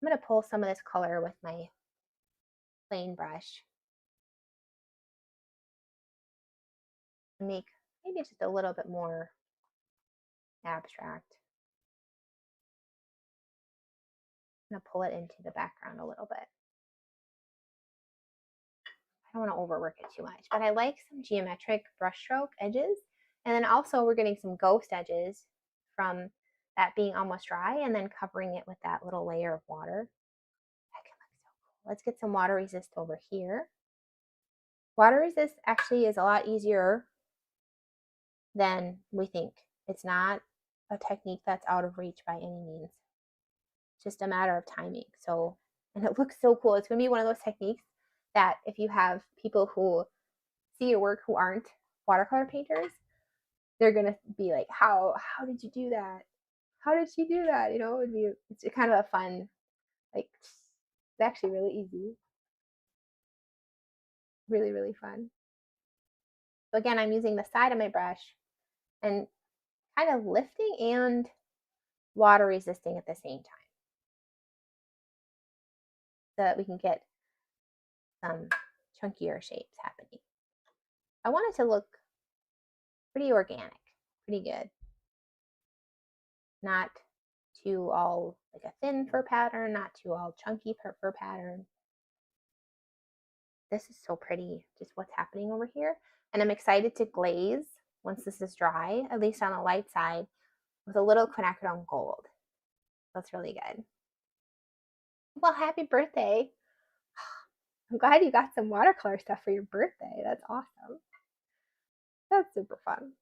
I'm going to pull some of this color with my plain brush and make maybe just a little bit more abstract. I'm going to pull it into the background a little bit. I don't want to overwork it too much, but I like some geometric brushstroke edges. And then also we're getting some ghost edges from that being almost dry and then covering it with that little layer of water. That can look so cool. Let's get some water resist over here. Water resist actually is a lot easier than we think. It's not a technique that's out of reach by any means. It's just a matter of timing. So, and it looks so cool. It's going to be one of those techniques that if you have people who see your work who aren't watercolor painters, they're gonna be like, how did you do that? How did she do that? You know, it's kind of a fun, like, it's actually really easy. Really, really fun. So again, I'm using the side of my brush and kind of lifting and water resisting at the same time so that we can get some chunkier shapes happening. I want it to look pretty organic, pretty good. Not too all like a thin fur pattern, not too all chunky fur pattern. This is so pretty, just what's happening over here. And I'm excited to glaze once this is dry, at least on the light side, with a little quinacridone gold. That's really good. Well, happy birthday. I'm glad you got some watercolor stuff for your birthday. That's awesome. That's super fun.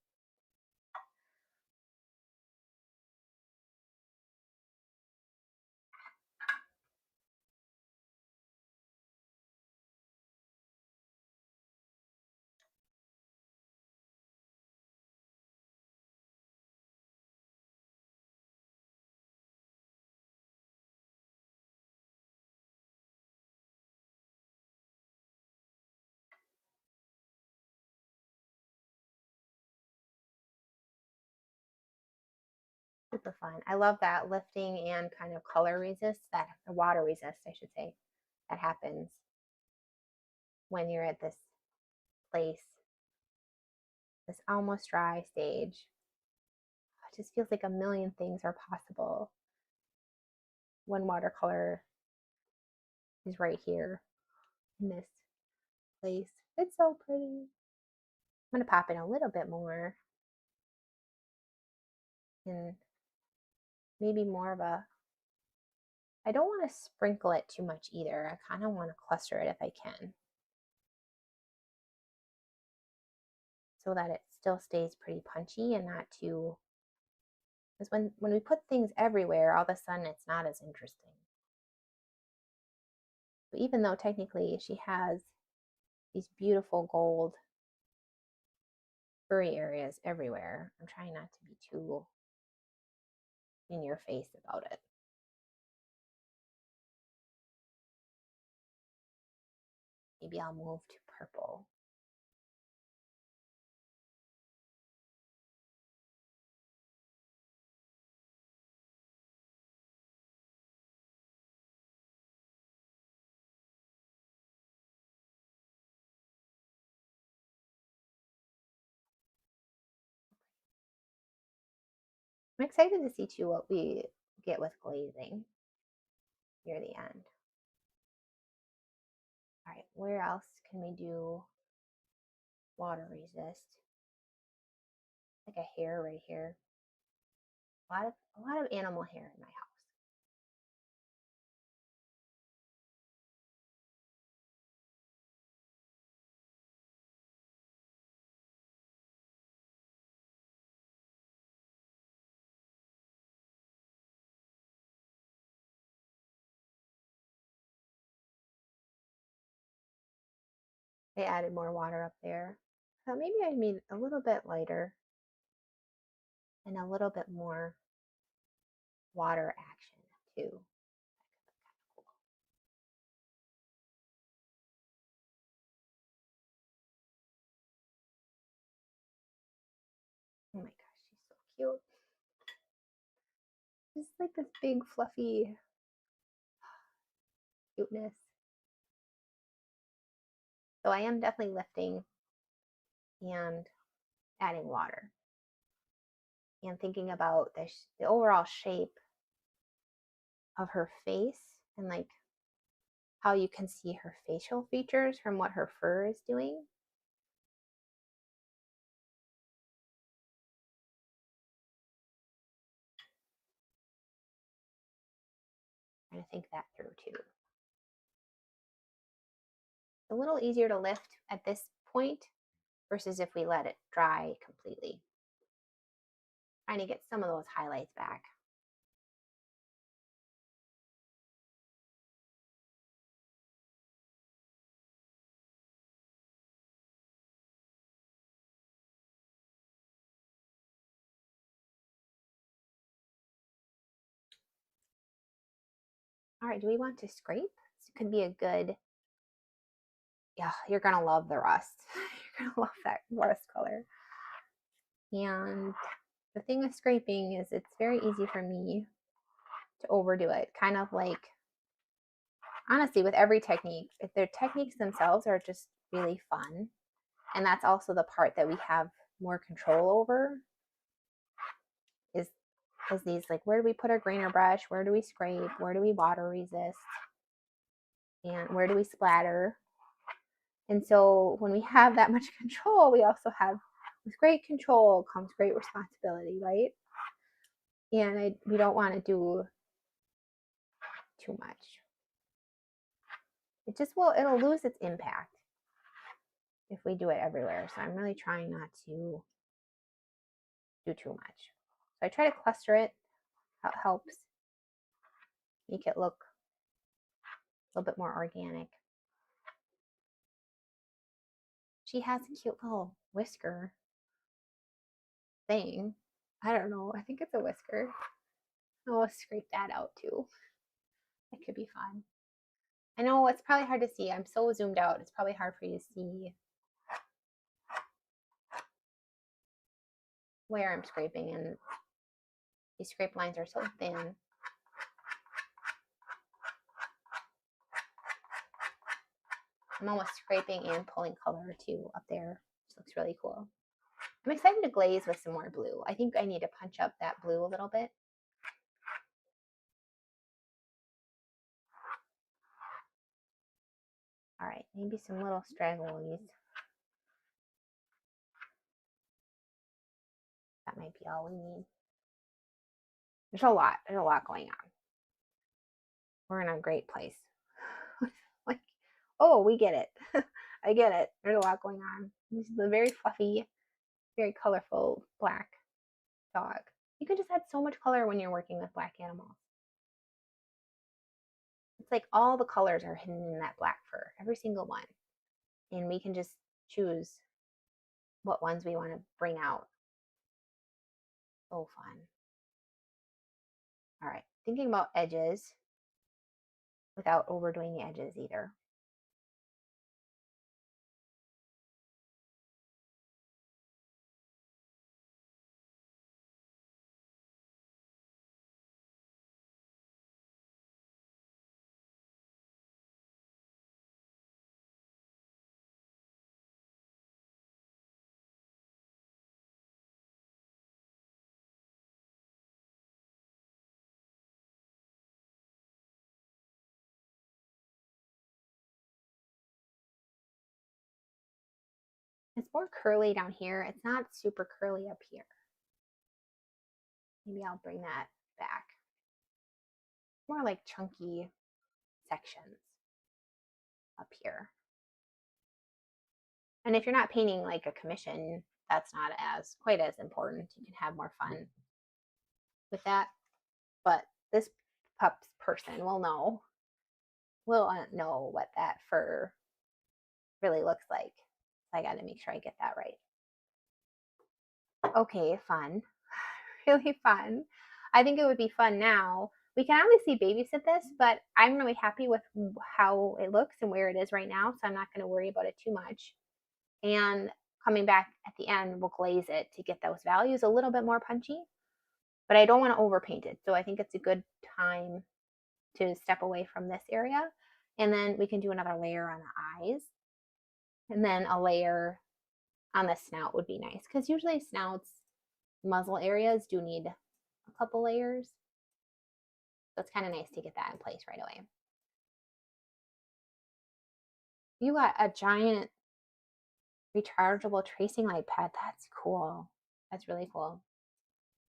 Super fun. I love that lifting and kind of color resist, that the water resist, I should say, that happens when you're at this place, this almost dry stage. It just feels like a million things are possible when watercolor is right here in this place. It's so pretty. I'm going to pop in a little bit more and maybe more of a, I don't want to sprinkle it too much either. I kind of want to cluster it if I can, so that it still stays pretty punchy and not too, because when we put things everywhere, all of a sudden it's not as interesting. But even though technically she has these beautiful gold furry areas everywhere, I'm trying not to be too in your face about it. Maybe I'll move to purple. I'm excited to see too what we get with glazing near the end. All right, where else can we do water resist? Like a hair right here. A lot of animal hair in my house. I added more water up there. So maybe I mean a little bit lighter and a little bit more water action too. Oh my gosh, she's so cute. Just like this big fluffy cuteness. So I am definitely lifting and adding water and thinking about the overall shape of her face and like how you can see her facial features from what her fur is doing. Trying to think that through too. It's a little easier to lift at this point versus if we let it dry completely. Trying to get some of those highlights back. All right, do we want to scrape? This could be a good, yeah, you're gonna love the rust. You're gonna love that rust color. And the thing with scraping is it's very easy for me to overdo it. Kind of like, honestly, with every technique, if their techniques themselves are just really fun. And that's also the part that we have more control over is these, like, where do we put our grainer brush? Where do we scrape? Where do we water resist? And where do we splatter? And so when we have that much control, we also have, with great control comes great responsibility, right? And we don't want to do too much. It just will, it'll lose its impact if we do it everywhere. So I'm really trying not to do too much. So I try to cluster it. That helps make it look a little bit more organic. She has a cute little whisker thing. I don't know. I think it's a whisker. I'll scrape that out too. It could be fun. I know it's probably hard to see. I'm so zoomed out. It's probably hard for you to see where I'm scraping, and these scrape lines are so thin. I'm almost scraping and pulling color too up there, which looks really cool. I'm excited to glaze with some more blue. I think I need to punch up that blue a little bit. All right, maybe some little stragglies. That might be all we need. There's a lot going on. We're in a great place. Like, oh, we get it. I get it. There's a lot going on. This is a very fluffy, very colorful black dog. You can just add so much color when you're working with black animals. It's like all the colors are hidden in that black fur, every single one. And we can just choose what ones we want to bring out. So fun. All right, thinking about edges without overdoing the edges either. It's more curly down here. It's not super curly up here. Maybe I'll bring that back. More like chunky sections up here. And if you're not painting like a commission, that's not as quite as important. You can have more fun with that. But this pup's person will know what that fur really looks like. So I got to make sure I get that right. Okay, fun. Really fun. I think it would be fun now. We can obviously babysit this, but I'm really happy with how it looks and where it is right now, so I'm not going to worry about it too much. And coming back at the end, we'll glaze it to get those values a little bit more punchy, but I don't want to overpaint it. So I think it's a good time to step away from this area. And then we can do another layer on the eyes. And then a layer on the snout would be nice, because usually snouts, muzzle areas do need a couple layers. So it's kind of nice to get that in place right away. You got a giant rechargeable tracing light pad. That's cool. That's really cool.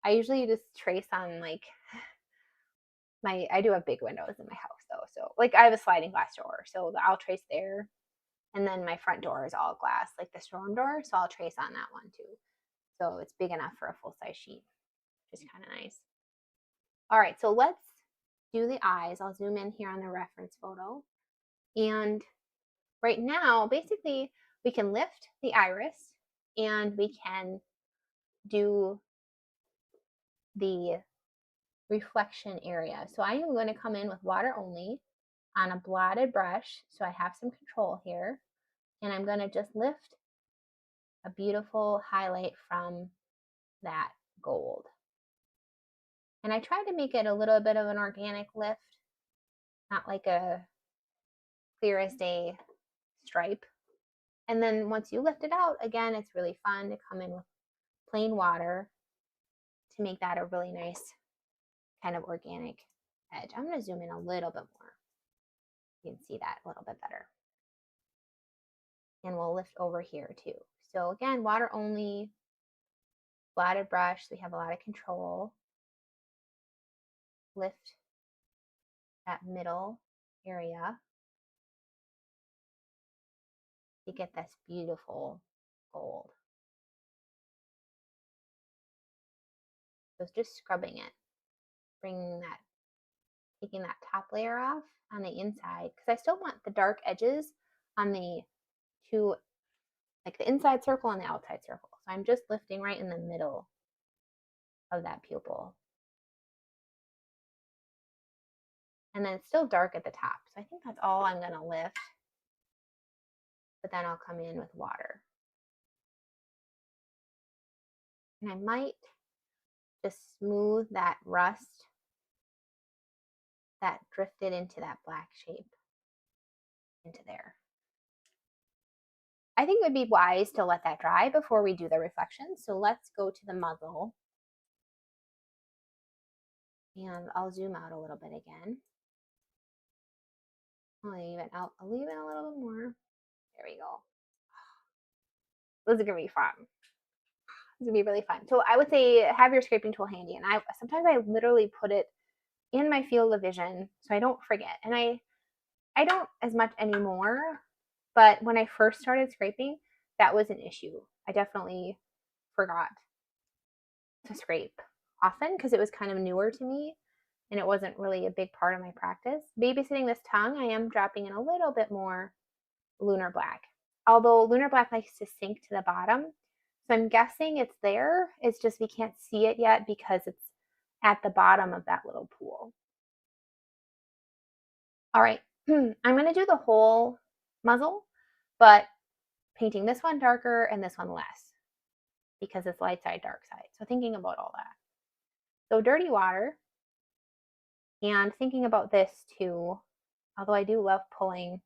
I usually just trace on like I do have big windows in my house though. So like I have a sliding glass door. So I'll trace there. And then my front door is all glass, like the storm door. So I'll trace on that one too. So it's big enough for a full-size sheet, which is kind of nice. All right, so let's do the eyes. I'll zoom in here on the reference photo. And right now, basically, we can lift the iris and we can do the reflection area. So I am going to come in with water only on a blotted brush, so I have some control here, and I'm going to just lift a beautiful highlight from that gold. And I tried to make it a little bit of an organic lift, not like a clear as day stripe. And then once you lift it out, again, it's really fun to come in with plain water to make that a really nice kind of organic edge. I'm going to zoom in a little bit more. You can see that a little bit better. And we'll lift over here too. So again, water only, blotted brush, so we have a lot of control. Lift that middle area to get this beautiful gold. So it's just scrubbing it, bringing that, taking that top layer off on the inside, because I still want the dark edges on the two, like the inside circle and the outside circle. So I'm just lifting right in the middle of that pupil. And then it's still dark at the top. So I think that's all I'm going to lift. But then I'll come in with water. And I might just smooth that rust that drifted into that black shape into there. I think it would be wise to let that dry before we do the reflections. So let's go to the muzzle. And I'll zoom out a little bit again. I'll leave it out. I'll leave it a little bit more. There we go. This is gonna be fun. It's gonna be really fun. So I would say have your scraping tool handy, and sometimes I literally put it in my field of vision so I don't forget. And I don't as much anymore, but when I first started scraping, that was an issue. I definitely forgot to scrape often because it was kind of newer to me and it wasn't really a big part of my practice. Babysitting this tongue, I am dropping in a little bit more lunar black. Although lunar black likes to sink to the bottom, so I'm guessing it's there. It's just we can't see it yet because it's at the bottom of that little pool. All right, I'm going to do the whole muzzle, but painting this one darker and this one less because it's light side, dark side. So thinking about all that. So dirty water, and thinking about this too, although I do love pulling,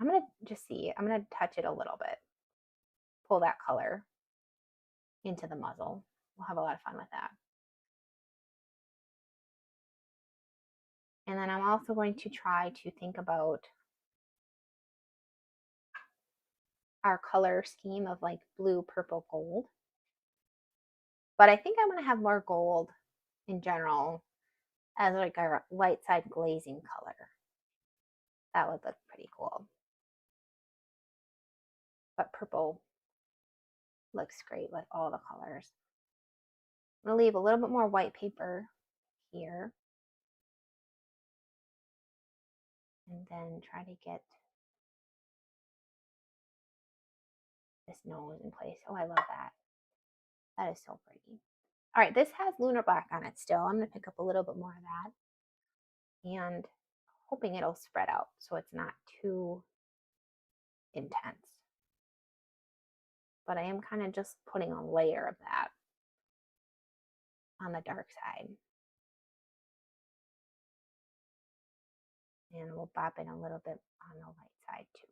I'm going to just see, I'm going to touch it a little bit, pull that color into the muzzle. We'll have a lot of fun with that. And then I'm also going to try to think about our color scheme of like blue, purple, gold. But I think I'm going to have more gold in general as like a light side glazing color. That would look pretty cool. But purple looks great with all the colors. I'm going to leave a little bit more white paper here. And then try to get this nose in place. Oh, I love that. That is so pretty. All right, this has lunar black on it still. I'm going to pick up a little bit more of that. And hoping it'll spread out so it's not too intense. But I am kind of just putting a layer of that on the dark side. And we'll bop it a little bit on the light side too.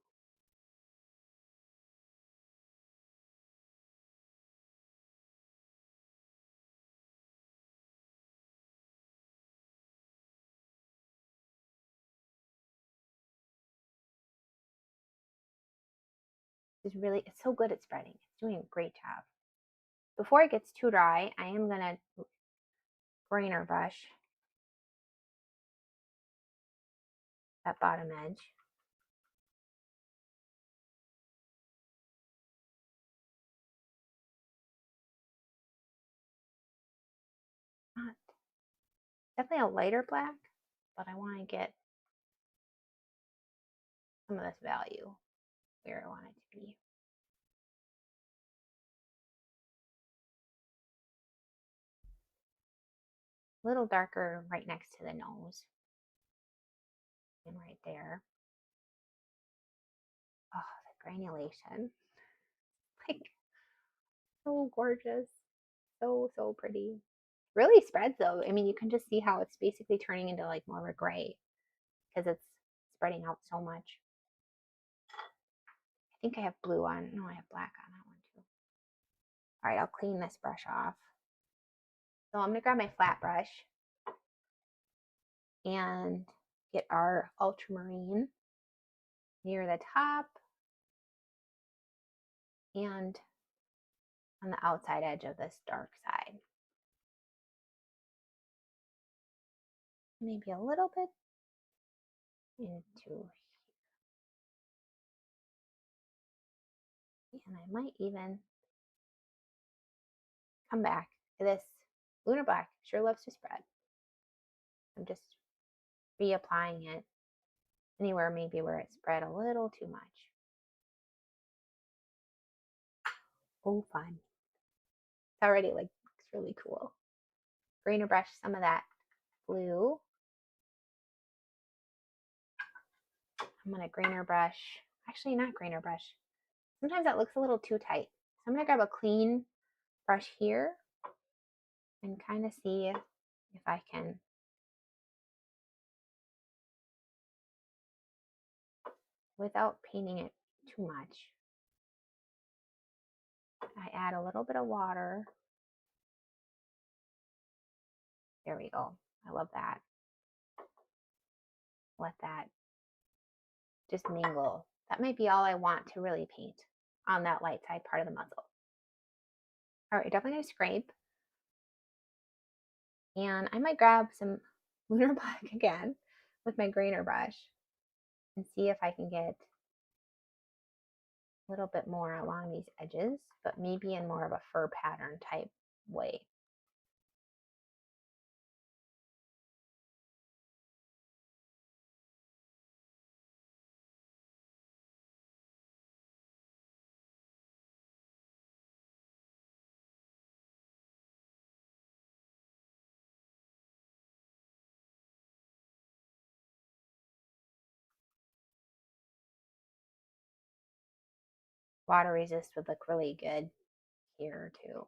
It's so good at spreading. It's doing a great job. Before it gets too dry, I am going to brainer brush that bottom edge. Definitely a lighter black, but I want to get some of this value where I want it to be. a little darker right next to the nose. And right there. Oh, the granulation. Like, so gorgeous. So, so pretty. Really spreads though. I mean, you can just see how it's basically turning into like more of a gray because it's spreading out so much. I think I have blue on. No, I have black on that one too. All right, I'll clean this brush off. So I'm going to grab my flat brush and get our ultramarine near the top and on the outside edge of this dark side. Maybe a little bit into, and I might even come back to this lunar black. Sure loves to spread. I'm just reapplying it anywhere maybe where it spread a little too much. Oh, fun. It's already like, it's really cool. Grainer brush some of that blue. I'm going to grainer brush, actually not grainer brush. Sometimes that looks a little too tight. So I'm going to grab a clean brush here and kind of see if I can without painting it too much. I add a little bit of water. There we go. I love that. Let that just mingle. That might be all I want to really paint on that light side part of the muzzle. All right, definitely gonna scrape. And I might grab some lunar black again with my grainer brush and see if I can get a little bit more along these edges, but maybe in more of a fur pattern type way. Water resist would look really good here too.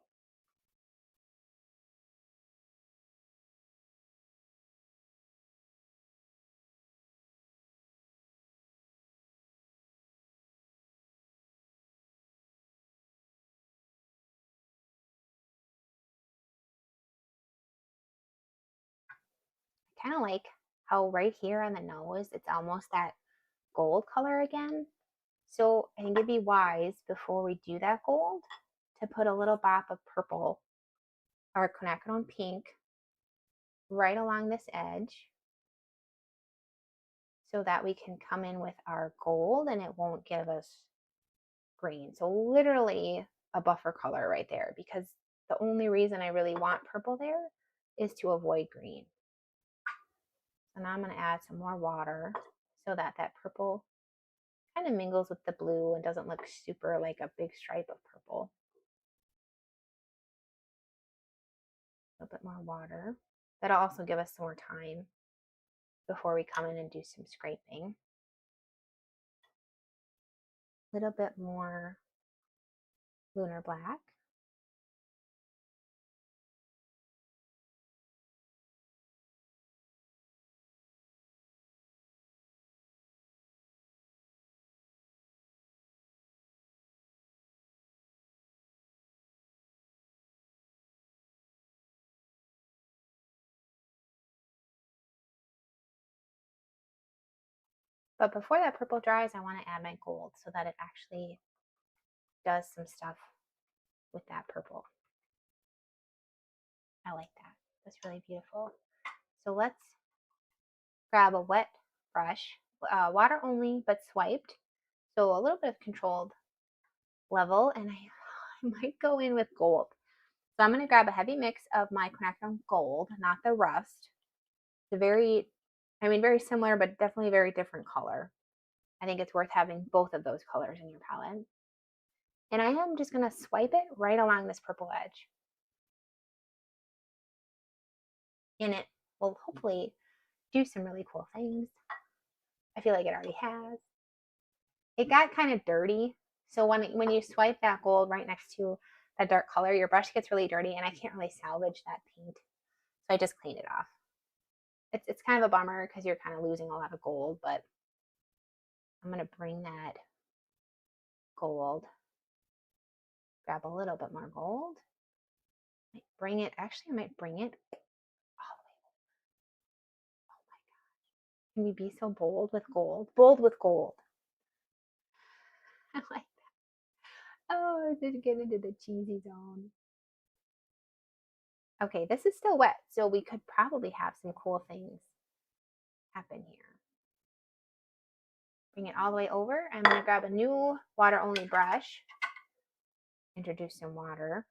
Kind of like how right here on the nose, it's almost that gold color again. So I think it'd be wise before we do that gold to put a little bop of purple or quinacridone pink right along this edge so that we can come in with our gold and it won't give us green. So literally a buffer color right there, because the only reason I really want purple there is to avoid green. So now I'm going to add some more water so that that purple kind of mingles with the blue and doesn't look super like a big stripe of purple. A little bit more water. That'll also give us some more time before we come in and do some scraping. A little bit more lunar black. But before that purple dries, I want to add my gold so that it actually does some stuff with that purple. I like that. That's really beautiful. So let's grab a wet brush, water only, but swiped. So a little bit of controlled level, and I might go in with gold. So I'm going to grab a heavy mix of my quinacridone gold, not the rust. It's very similar, but definitely a very different color. I think it's worth having both of those colors in your palette. And I am just going to swipe it right along this purple edge. and it will hopefully do some really cool things. I feel like it already has. It got kind of dirty, so when you swipe that gold right next to that dark color, your brush gets really dirty, and I can't really salvage that paint, so I just cleaned it off. It's kind of a bummer because you're kind of losing a lot of gold, but I'm gonna bring that gold, grab a little bit more gold, might bring it. Actually, I might bring it all the way. Oh my gosh, can we be so bold with gold? Bold with gold. I like that. Oh, I did get into the cheesy zone. Okay, this is still wet, so we could probably have some cool things happen here. Bring it all the way over. I'm going to grab a new water-only brush, introduce some water,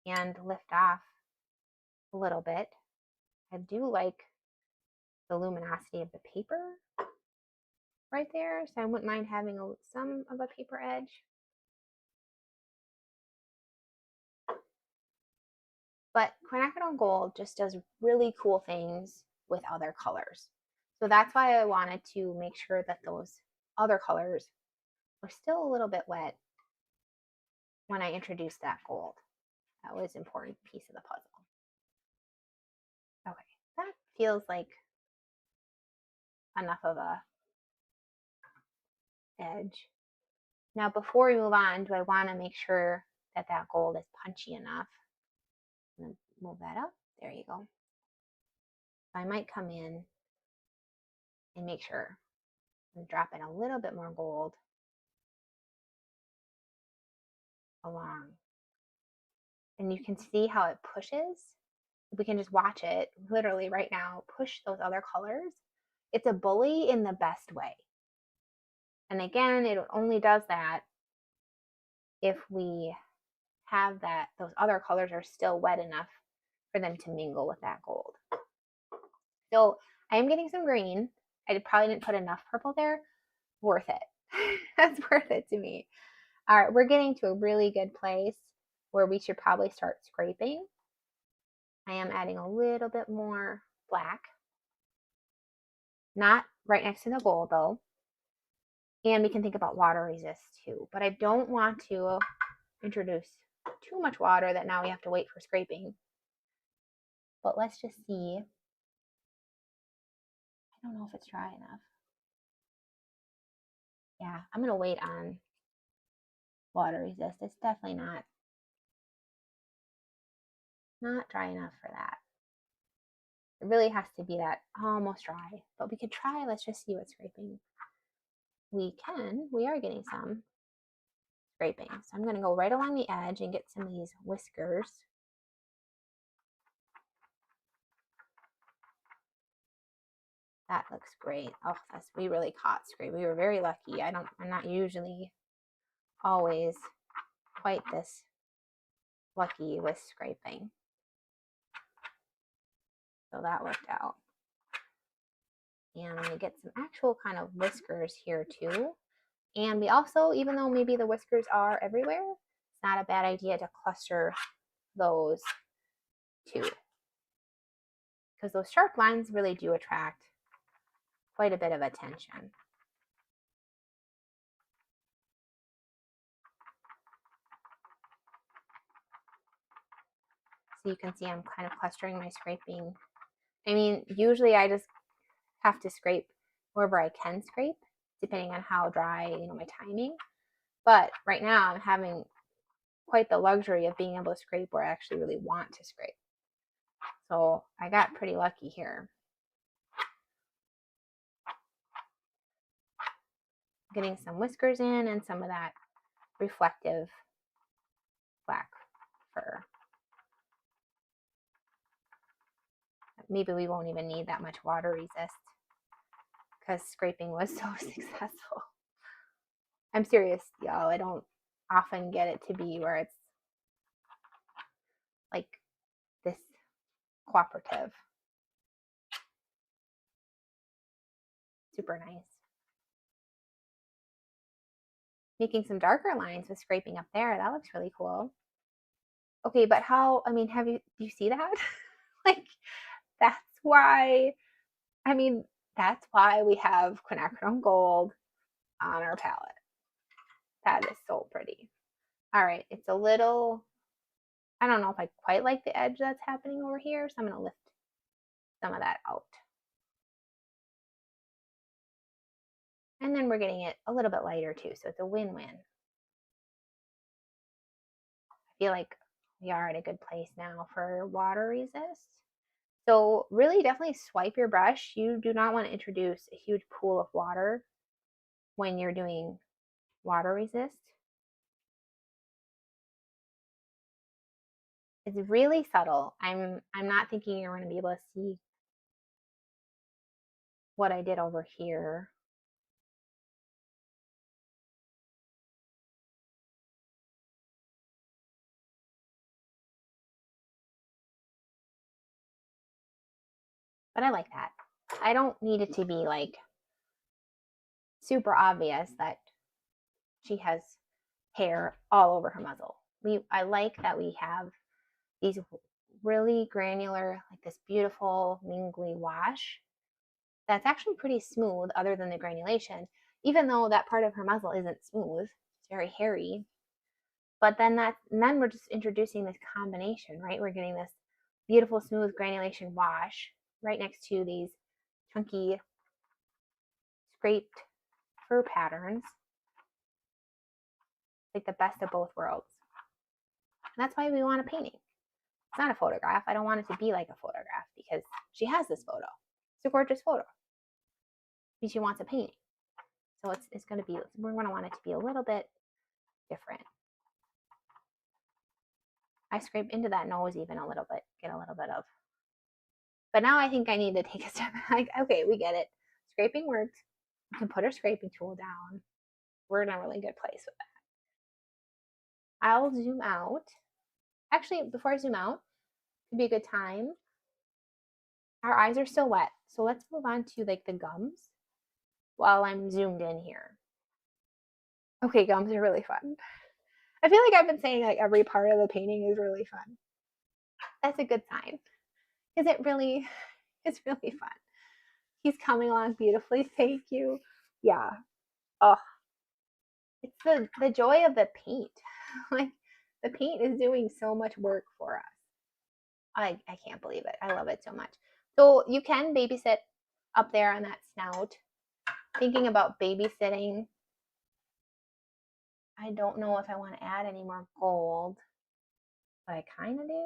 and lift off a little bit. I do like the luminosity of the paper right there, so I wouldn't mind having some of a paper edge. But quinacridone gold just does really cool things with other colors. So that's why I wanted to make sure that those other colors were still a little bit wet when I introduced that gold. That was an important piece of the puzzle. Okay, that feels like enough of a edge. Now before we move on, do I want to make sure that that gold is punchy enough? I'm going to move that up. There you go. So I might come in and make sure I'm dropping a little bit more gold along. And you can see how it pushes. We can just watch it literally right now push those other colors. It's a bully in the best way. And again, it only does that if we have those other colors are still wet enough for them to mingle with that gold. So I am getting some green. I probably didn't put enough purple there. Worth it. That's worth it to me. All right, we're getting to a really good place where we should probably start scraping. I am adding a little bit more black. Not right next to the gold though. And we can think about water resist too. But I don't want to introduce too much water that now we have to wait for scraping. But let's just see. I don't know if it's dry enough. Yeah, I'm going to wait on water resist. It's definitely not dry enough for that. It really has to be that almost dry. But we could try. Let's just see what's scraping. We are getting some scraping. So I'm going to go right along the edge and get some of these whiskers. That looks great. Oh, we really caught scrape. We were very lucky. I'm not usually always quite this lucky with scraping. So that worked out. And I'm going to get some actual kind of whiskers here too. And we also, even though maybe the whiskers are everywhere, it's not a bad idea to cluster those too. Because those sharp lines really do attract quite a bit of attention. So you can see I'm kind of clustering my scraping. I mean, usually I just have to scrape wherever I can scrape, depending on how dry, my timing. But right now I'm having quite the luxury of being able to scrape where I actually really want to scrape. So I got pretty lucky here. Getting some whiskers in and some of that reflective black fur. Maybe we won't even need that much water resist because scraping was so successful. I'm serious, y'all. I don't often get it to be where it's like this cooperative. Super nice. Making some darker lines with scraping up there. That looks really cool. Okay, but how, I mean, do you see that? Like, that's why, I mean, that's why we have quinacridone gold on our palette. That is so pretty. All right, it's a little, I don't know if I quite like the edge that's happening over here, so I'm going to lift some of that out. And then we're getting it a little bit lighter too, so it's a win-win. I feel like we are at a good place now for water resist. So really definitely swipe your brush. You do not want to introduce a huge pool of water when you're doing water resist. It's really subtle. I'm not thinking you're going to be able to see what I did over here. But I like that. I don't need it to be like super obvious that she has hair all over her muzzle. I like that we have these really granular, like this beautiful mingly wash that's actually pretty smooth other than the granulation, even though that part of her muzzle isn't smooth. It's very hairy. But then we're just introducing this combination, right? We're getting this beautiful smooth granulation wash right next to these chunky scraped fur patterns. Like the best of both worlds. And that's why we want a painting. It's not a photograph. I don't want it to be like a photograph because she has this photo. It's a gorgeous photo. But she wants a painting. So it's going to be, we're going to want it to be a little bit different. I scrape into that nose even a little bit, get a little bit of. But now I think I need to take a step back. Okay, we get it. Scraping worked. We can put our scraping tool down. We're in a really good place with that. I'll zoom out. Actually, before I zoom out, could be a good time. Our eyes are still wet, so let's move on to like the gums while I'm zoomed in here. Okay, gums are really fun. I feel like I've been saying like every part of the painting is really fun. That's a good sign because it's really fun. He's coming along beautifully. Thank you. Yeah. Oh, it's the joy of the paint. Like the paint is doing so much work for us. I can't believe it. I love it so much. So you can babysit up there on that snout. Thinking about babysitting. I don't know if I want to add any more gold, but I kind of do.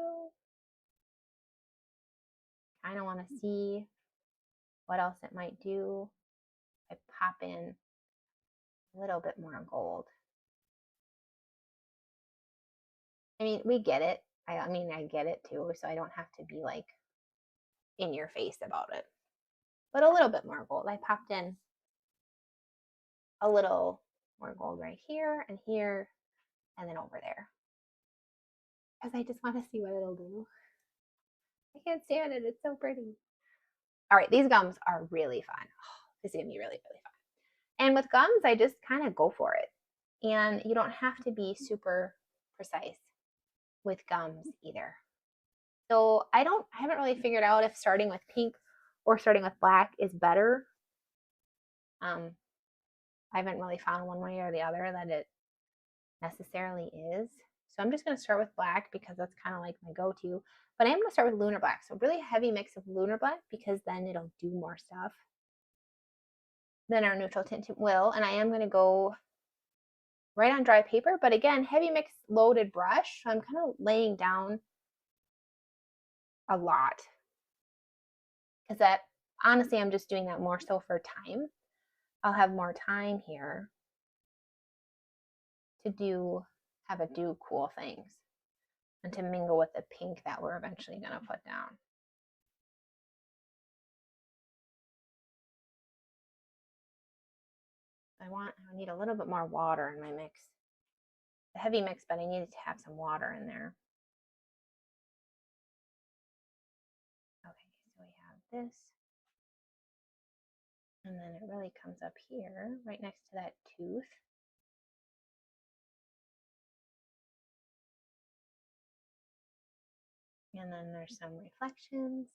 Kind of want to see what else it might do. I pop in a little bit more gold. I mean, we get it. I mean, I get it too, so I don't have to be like in your face about it. But a little bit more gold. I popped in a little more gold right here, and then over there. Because I just want to see what it'll do. I can't stand it. It's so pretty. All right, these gums are really fun. Oh, this is going to be really, really fun. And with gums, I just kind of go for it. And you don't have to be super precise with gums either. So I haven't really figured out if starting with pink or starting with black is better. I haven't really found one way or the other that it necessarily is. So I'm just going to start with black because that's kind of like my go-to. But I am going to start with lunar black. So really heavy mix of lunar black because then it'll do more stuff than our neutral tint will. And I am going to go right on dry paper. But again, heavy mix loaded brush. So I'm kind of laying down a lot. Because that, honestly, I'm just doing that more so for time. I'll have more time here to have it do cool things and to mingle with the pink that we're eventually going to put down. I need a little bit more water in my mix. The heavy mix, but I needed to have some water in there. Okay, so we have this. And then it really comes up here, right next to that tooth. And then there's some reflections.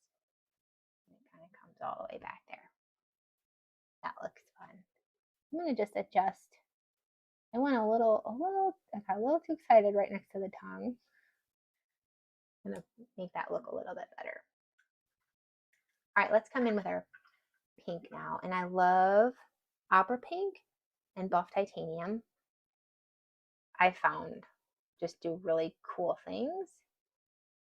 It kind of comes all the way back there. That looks fun. I'm going to just adjust. I went I got a little too excited right next to the tongue. I'm going to make that look a little bit better. All right, let's come in with our pink now. And I love opera pink and buff titanium. I found just do really cool things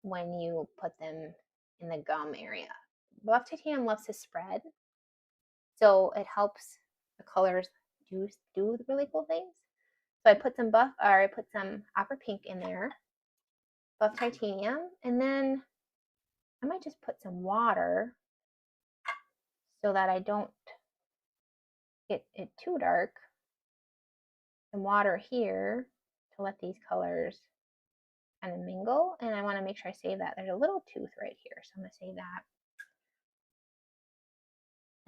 when you put them in the gum area. Buff titanium loves to spread, so it helps the colors do really cool things. So I put some opera pink in there, buff titanium, and then I might just put some water so that I don't get it too dark. Some water here to let these colors kind of mingle, and I want to make sure I save that. There's a little tooth right here, so I'm going to save that.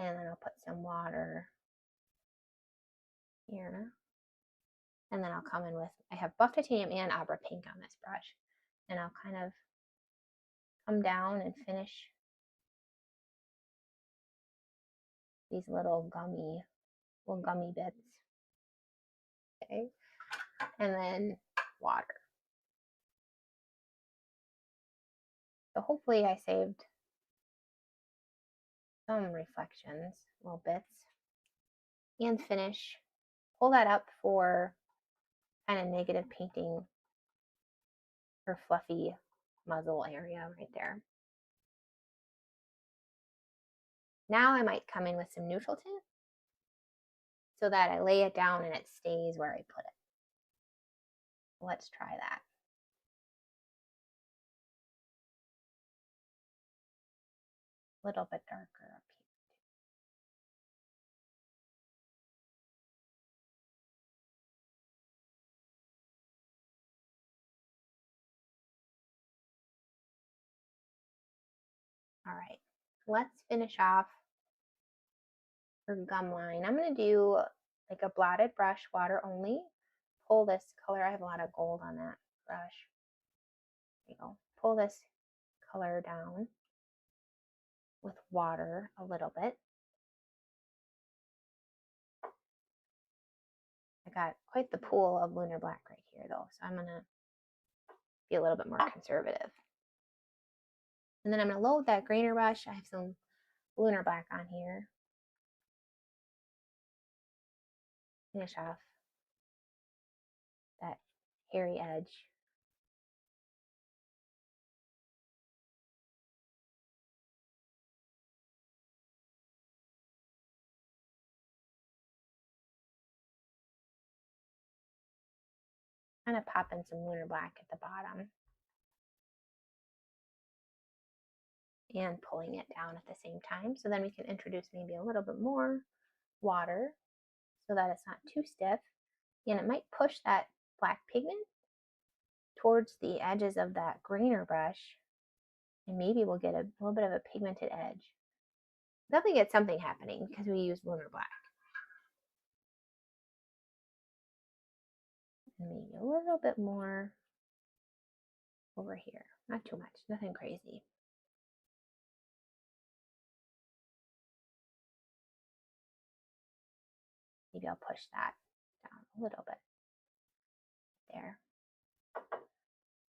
And then I'll put some water here. And then I'll come in with, I have buff titanium and opera pink on this brush. And I'll kind of come down and finish these little gummy bits. Okay. And then water. So hopefully I saved some reflections, little bits. And finish, pull that up for kind of negative painting her fluffy muzzle area right there. Now I might come in with some neutral tint so that I lay it down and it stays where I put it. Let's try that. A little bit darker up here. All right, let's finish off her gum line. I'm going to do like a blotted brush, water only. Pull this color. I have a lot of gold on that brush. There you go. Pull this color down with water a little bit. I got quite the pool of lunar black right here though, so I'm going to be a little bit more conservative. And then I'm going to load that grainer brush. I have some lunar black on here. Finish off that hairy edge. Kind of pop in some lunar black at the bottom. And pulling it down at the same time. So then we can introduce maybe a little bit more water so that it's not too stiff. And it might push that black pigment towards the edges of that grainer brush. And maybe we'll get a little bit of a pigmented edge. Definitely get something happening because we use lunar black. And maybe a little bit more over here. Not too much, nothing crazy. Maybe I'll push that down a little bit there.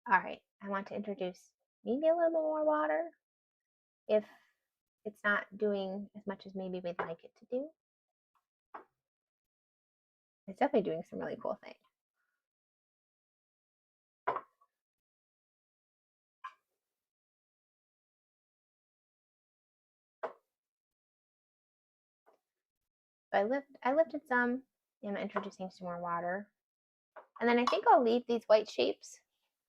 All right, I want to introduce maybe a little bit more water if it's not doing as much as maybe we'd like it to do. It's definitely doing some really cool things. So I lifted some, and I'm introducing some more water. And then I think I'll leave these white shapes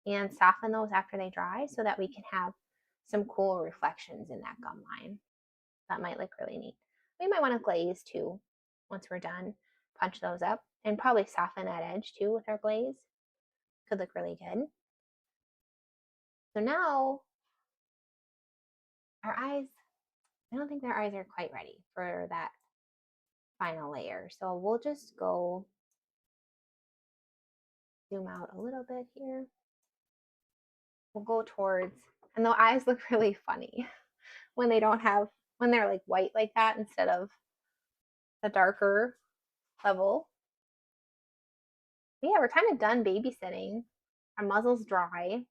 and soften those after they dry so that we can have some cool reflections in that gum line. That might look really neat. We might want to glaze too once we're done. Punch those up and probably soften that edge too with our glaze. Could look really good. So now our eyes, I don't think their eyes are quite ready for that final layer. So we'll just go zoom out a little bit here. We'll go towards And the eyes look really funny when they don't have, when they're like white like that instead of the darker level. But yeah, we're kind of done babysitting. Our muzzle's dry.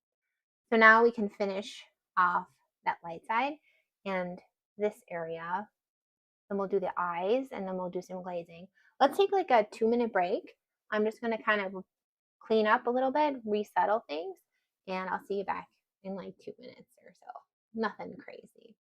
So now we can finish off that light side and this area. Then we'll do the eyes and then we'll do some glazing. Let's take like a 2-minute break. I'm just going to kind of clean up a little bit, resettle things, and I'll see you back in like 2 minutes or so. Nothing crazy.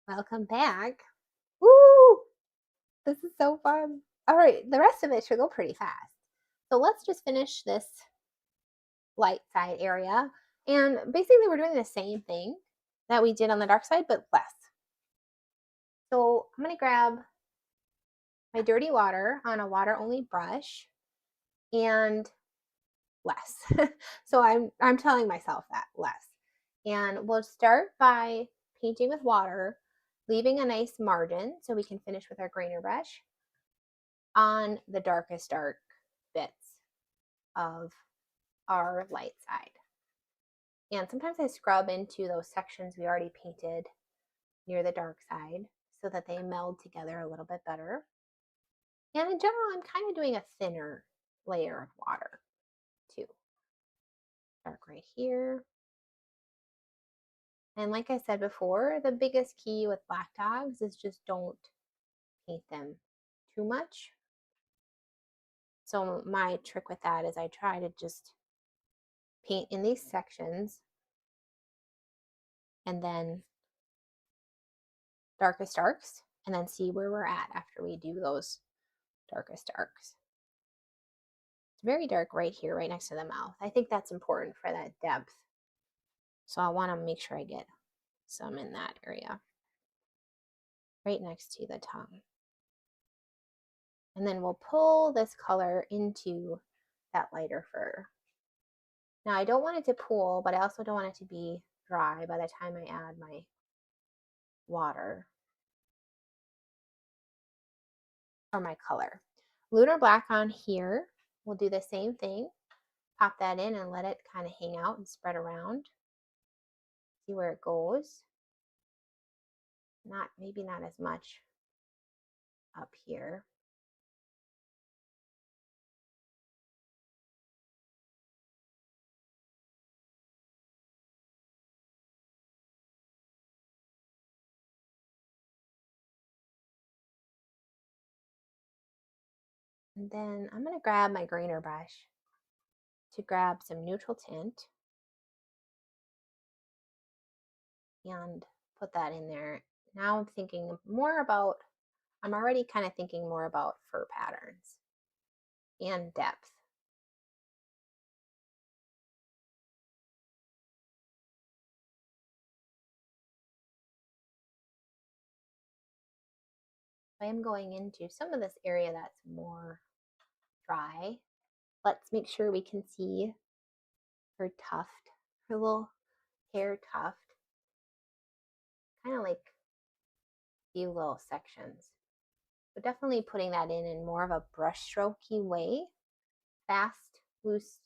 Welcome back. Woo! This is so fun. All right, the rest of it should go pretty fast. So let's just finish this light side area. And basically we're doing the same thing that we did on the dark side, but less. So I'm going to grab my dirty water on a water only brush and less. So I'm telling myself that less. And we'll start by painting with water, leaving a nice margin so we can finish with our grainer brush on the darkest dark bits of our light side. And sometimes I scrub into those sections we already painted near the dark side so that they meld together a little bit better. And in general, I'm kind of doing a thinner layer of water too. Dark right here. And like I said before, the biggest key with black dogs is just don't paint them too much. So my trick with that is I try to just paint in these sections and then darkest darks and then see where we're at after we do those darkest darks. It's very dark right here, right next to the mouth. I think that's important for that depth. So I want to make sure I get some in that area, right next to the tongue. And then we'll pull this color into that lighter fur. Now I don't want it to pool, but I also don't want it to be dry by the time I add my water or my color. Lunar black on here, we'll do the same thing. Pop that in and let it kind of hang out and spread around. See where it goes. maybe not as much up here. And then I'm going to grab my grainer brush to grab some neutral tint and put that in there. Now I'm thinking more about, I'm already kind of thinking more about fur patterns and depth. I am going into some of this area that's more dry. Let's make sure we can see her tuft, her little hair tuft, kind of like a few little sections. But definitely putting that in more of a brushstrokey way, fast, loose,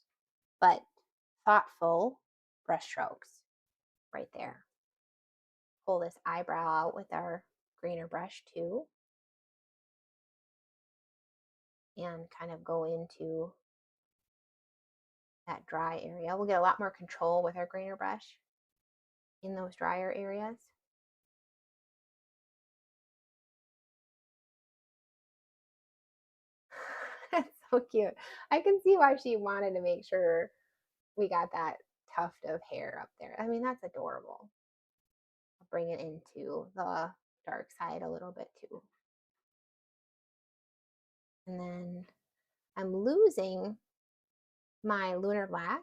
but thoughtful brushstrokes right there. Pull this eyebrow out with our grainer brush too, and kind of go into that dry area. We'll get a lot more control with our grainer brush in those drier areas. That's so cute. I can see why she wanted to make sure we got that tuft of hair up there. I mean, that's adorable. I'll bring it into the dark side a little bit too. And then I'm losing my lunar black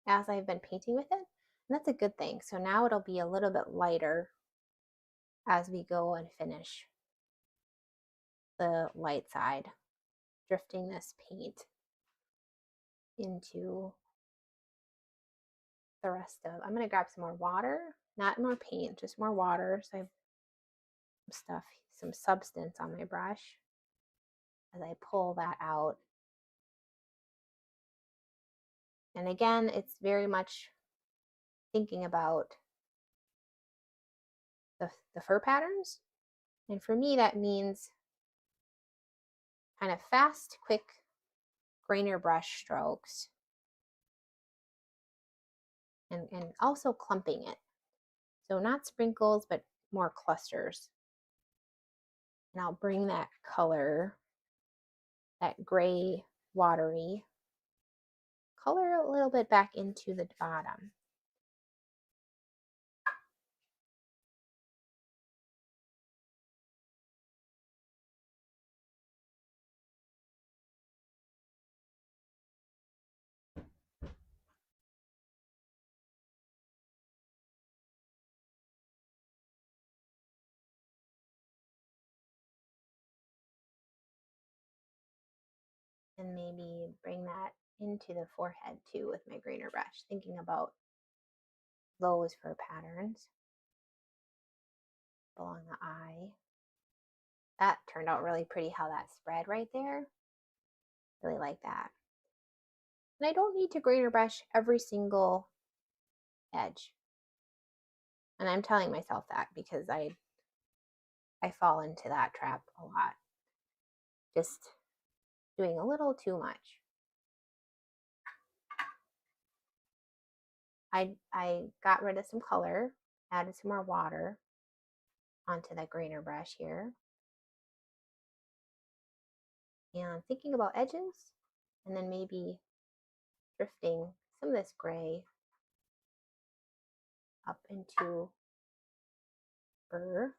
as I've been painting with it. And that's a good thing. So now it'll be a little bit lighter as we go and finish the light side, drifting this paint into the rest of, I'm going to grab some more water, not more paint, just more water. So I have stuff, some substance on my brush as I pull that out. And again, it's very much thinking about the fur patterns. And for me, that means kind of fast, quick grainer brush strokes. And also clumping it. So not sprinkles, but more clusters. And I'll bring that color, that gray, watery color a little bit back into the bottom. And maybe bring that into the forehead too with my grainer brush, thinking about those fur patterns along the eye. That turned out really pretty how that spread right there. Really like that. And I don't need to grainer brush every single edge. And I'm telling myself that because I fall into that trap a lot. Just doing a little too much. I got rid of some color, added some more water onto that grainer brush here. And thinking about edges, and then maybe drifting some of this gray up into fur.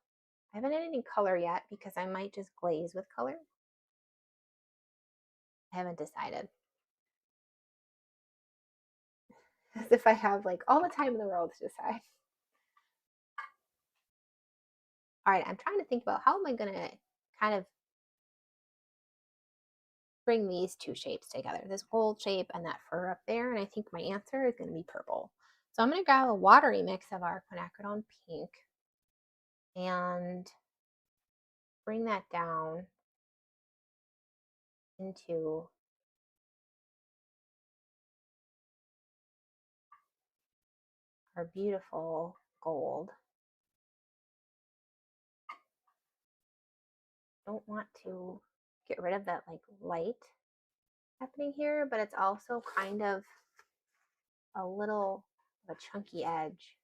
I haven't added any color yet because I might just glaze with color. I haven't decided. As if I have like all the time in the world to decide. All right, I'm trying to think about how am I going to kind of bring these two shapes together, this gold shape and that fur up there. And I think my answer is going to be purple. So I'm going to grab a watery mix of our quinacridone pink and bring that down into our beautiful gold. don't want to get rid of that like light happening here, but it's also kind of a little of a chunky edge.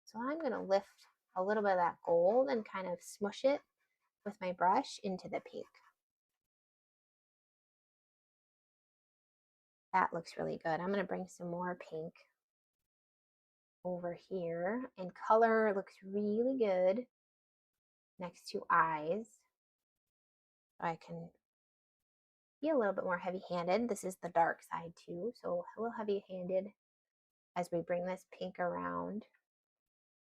So I'm going to lift a little bit of that gold and kind of smush it with my brush into the pink. That looks really good. I'm going to bring some more pink over here, and color looks really good next to eyes. I can be a little bit more heavy-handed. This is the dark side too, so a little heavy-handed as we bring this pink around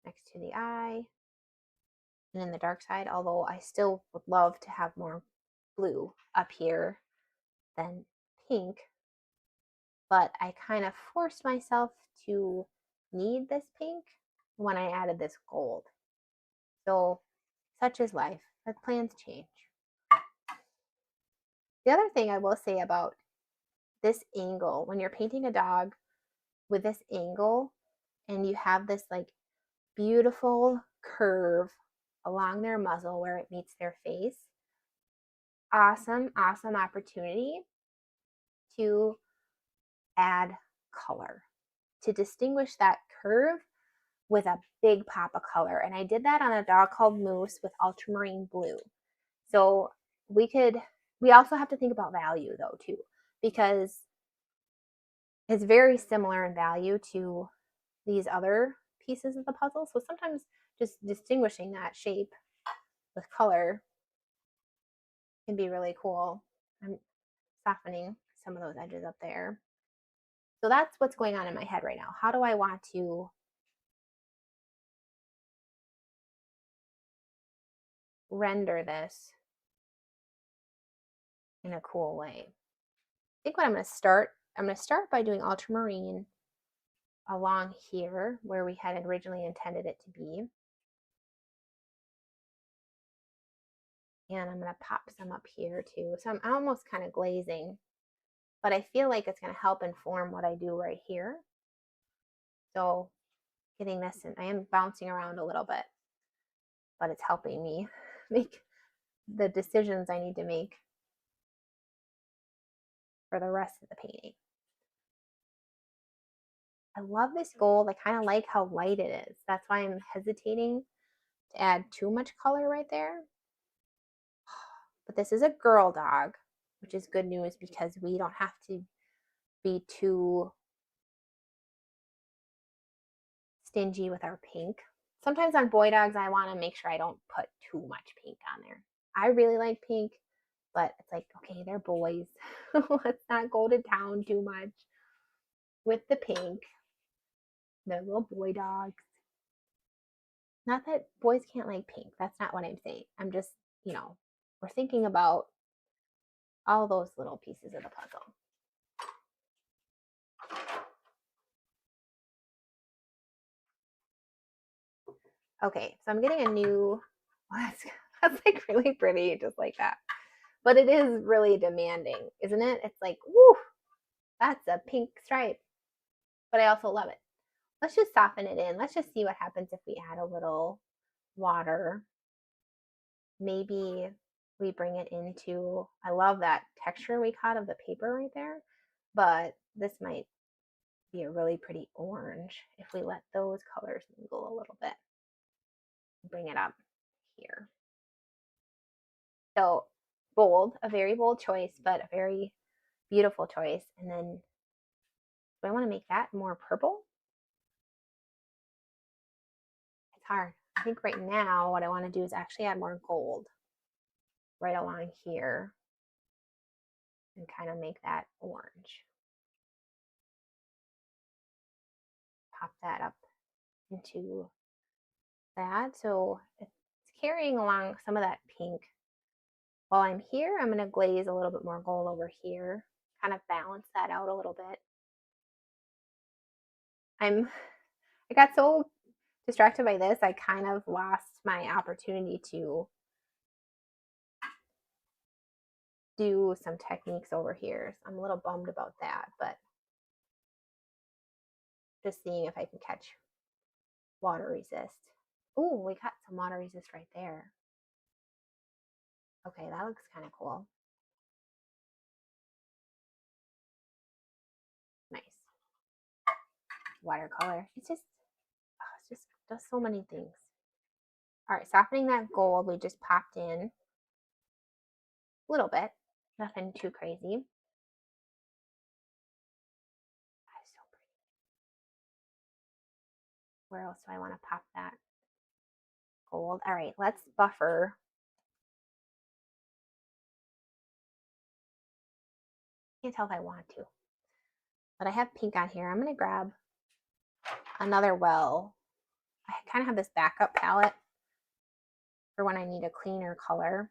next to the eye and in the dark side, although I still would love to have more blue up here than pink, but I kind of forced myself to need this pink when I added this gold. So such is life, but plans change. The other thing I will say about this angle, when you're painting a dog with this angle and you have this like beautiful curve along their muzzle where it meets their face, awesome opportunity to add color, to distinguish that curve with a big pop of color. And I did that on a dog called Moose with ultramarine blue. So we also have to think about value though too, because it's very similar in value to these other pieces of the puzzle. So sometimes just distinguishing that shape with color can be really cool. I'm softening some of those edges up there. So that's what's going on in my head right now. How do I want to render this in a cool way? I think what I'm going to start by doing ultramarine along here where we had originally intended it to be. And I'm going to pop some up here too. So I'm almost kind of glazing, but I feel like it's going to help inform what I do right here. So getting this in, I am bouncing around a little bit, but it's helping me make the decisions I need to make for the rest of the painting. I love this gold. I kind of like how light it is. That's why I'm hesitating to add too much color right there. But this is a girl dog, which is good news because we don't have to be too stingy with our pink. Sometimes on boy dogs, I want to make sure I don't put too much pink on there. I really like pink, but it's like, okay, they're boys. Let's not go to town too much with the pink. They're little boy dogs. Not that boys can't like pink. That's not what I'm saying. I'm just, we're thinking about all those little pieces of the puzzle. Okay, so I'm getting a new, that's like really pretty, just like that. But it is really demanding, isn't it? It's like, woo, that's a pink stripe. But I also love it. Let's just soften it in. Let's just see what happens if we add a little water. Maybe we bring it into, I love that texture we caught of the paper right there, but this might be a really pretty orange if we let those colors mingle a little bit. Bring it up here. So bold, a very bold choice, but a very beautiful choice. And then do I want to make that more purple? It's hard. I think right now what I want to do is actually add more gold right along here and kind of make that orange. Pop that up into that. So it's carrying along some of that pink. While I'm here, I'm going to glaze a little bit more gold over here, kind of balance that out a little bit. I got so distracted by this, I kind of lost my opportunity to do some techniques over here. So I'm a little bummed about that, but just seeing if I can catch water resist. Oh, we got some water resist right there. Okay, that looks kind of cool. Nice. Watercolor. It's just, oh, it just does so many things. All right, softening that gold we just popped in a little bit. Nothing too crazy. That's so pretty. Where else do I want to pop that gold? All right, let's buffer. Can't tell if I want to, but I have pink on here. I'm going to grab another well. I kind of have this backup palette for when I need a cleaner color.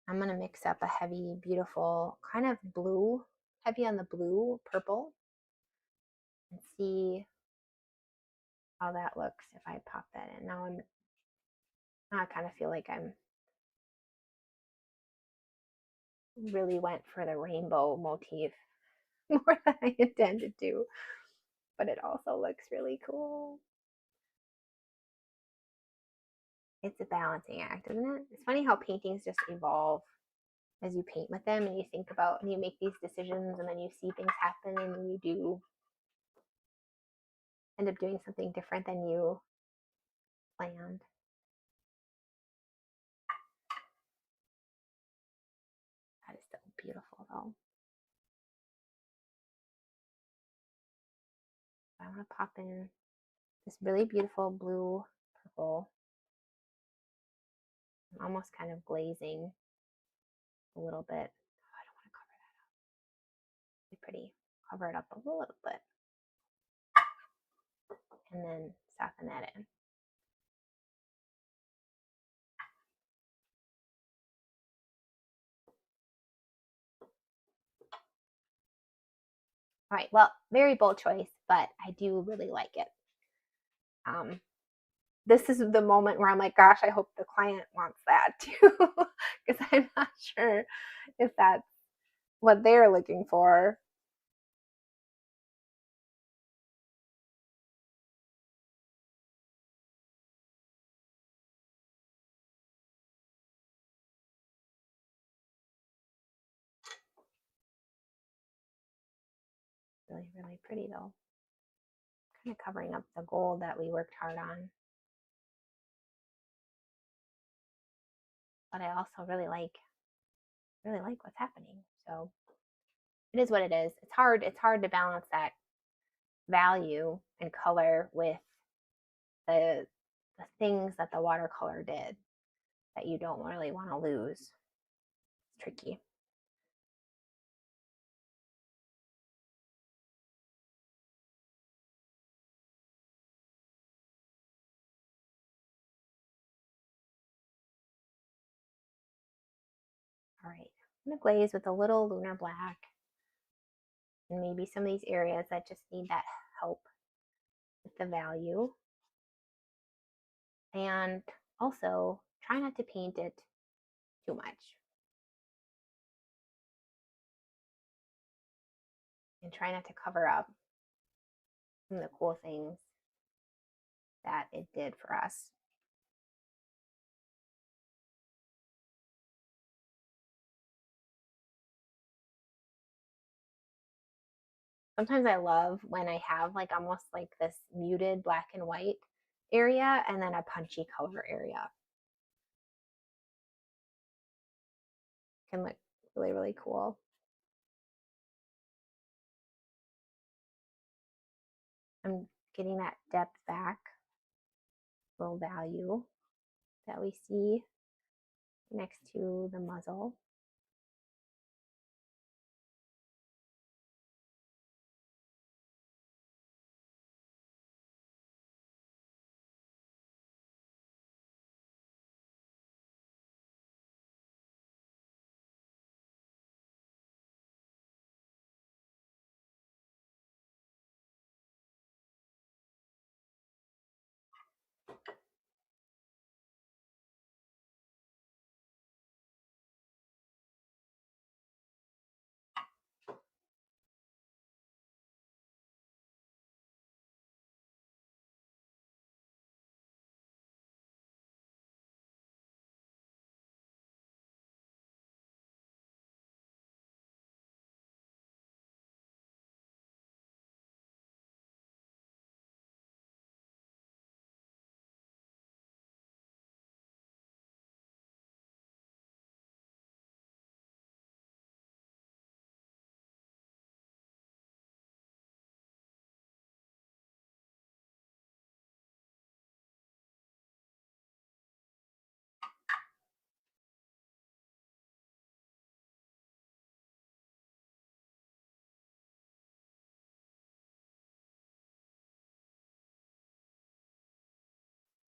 I'm going to mix up a heavy, beautiful, kind of blue, heavy on the blue, purple, and see how that looks if I pop that in. Now I kind of feel like I'm really went for the rainbow motif more than I intended to, but it also looks really cool. It's a balancing act, isn't it? It's funny how paintings just evolve as you paint with them and you think about and you make these decisions and then you see things happen and you do end up doing something different than you planned. That is so beautiful though. I want to pop in this really beautiful blue purple. I'm almost kind of glazing a little bit. Oh, I don't want to cover that up. Be pretty. Cover it up a little bit. And then soften that in. All right, well, very bold choice, but I do really like it. This is the moment where I'm like, gosh, I hope the client wants that too, because I'm not sure if that's what they're looking for. Really, really pretty though. Kind of covering up the gold that we worked hard on. But I also really like what's happening. So it is what it is. It's hard to balance that value and color with the things that the watercolor did that you don't really want to lose. It's tricky. All right, I'm gonna glaze with a little lunar black and maybe some of these areas that just need that help with the value. And also try not to paint it too much. And try not to cover up some of the cool things that it did for us. Sometimes I love when I have like almost like this muted black and white area and then a punchy color area. Can look really, really cool. I'm getting that depth back, little value that we see next to the muzzle.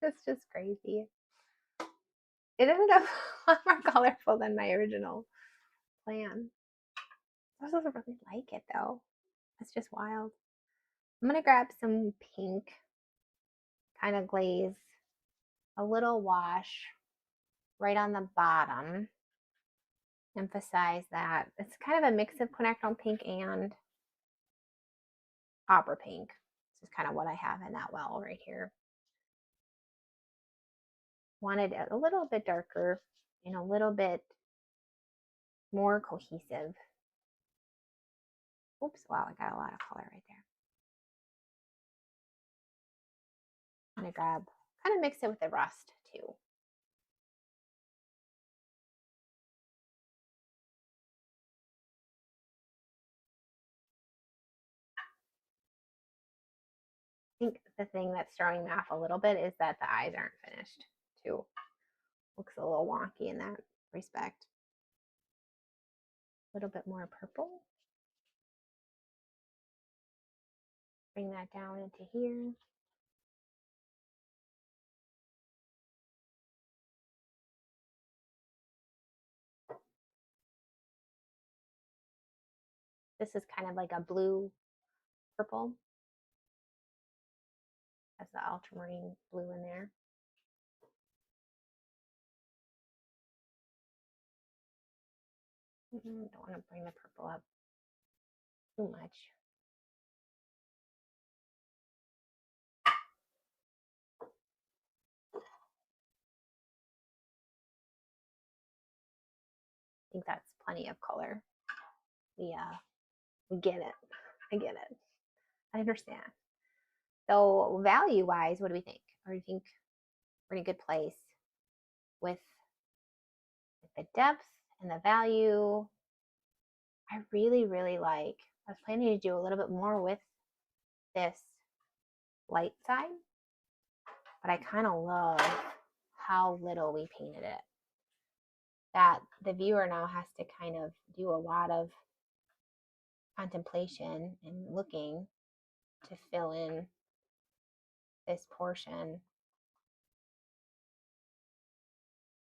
It's just crazy. It ended up a lot more colorful than my original plan. I doesn't really like it though. It's just wild. I'm gonna grab some pink kind of glaze, a little wash right on the bottom. Emphasize that it's kind of a mix of quinacridone pink and opera pink. This is kind of what I have in that well right here. Wanted it a little bit darker and a little bit more cohesive. Oops, wow, I got a lot of color right there. I'm gonna grab, kind of mix it with the rust too. I think the thing that's throwing me off a little bit is that the eyes aren't finished too. Looks a little wonky in that respect. A little bit more purple. Bring that down into here. This is kind of like a blue purple. Has the ultramarine blue in there. Don't want to bring the purple up too much. I think that's plenty of color. We get it. I get it. I understand. So value wise, what do we think? Or do you think we're in a good place with the depth and the value? I really, really like. I was planning to do a little bit more with this light side, but I kind of love how little we painted it. That the viewer now has to kind of do a lot of contemplation and looking to fill in this portion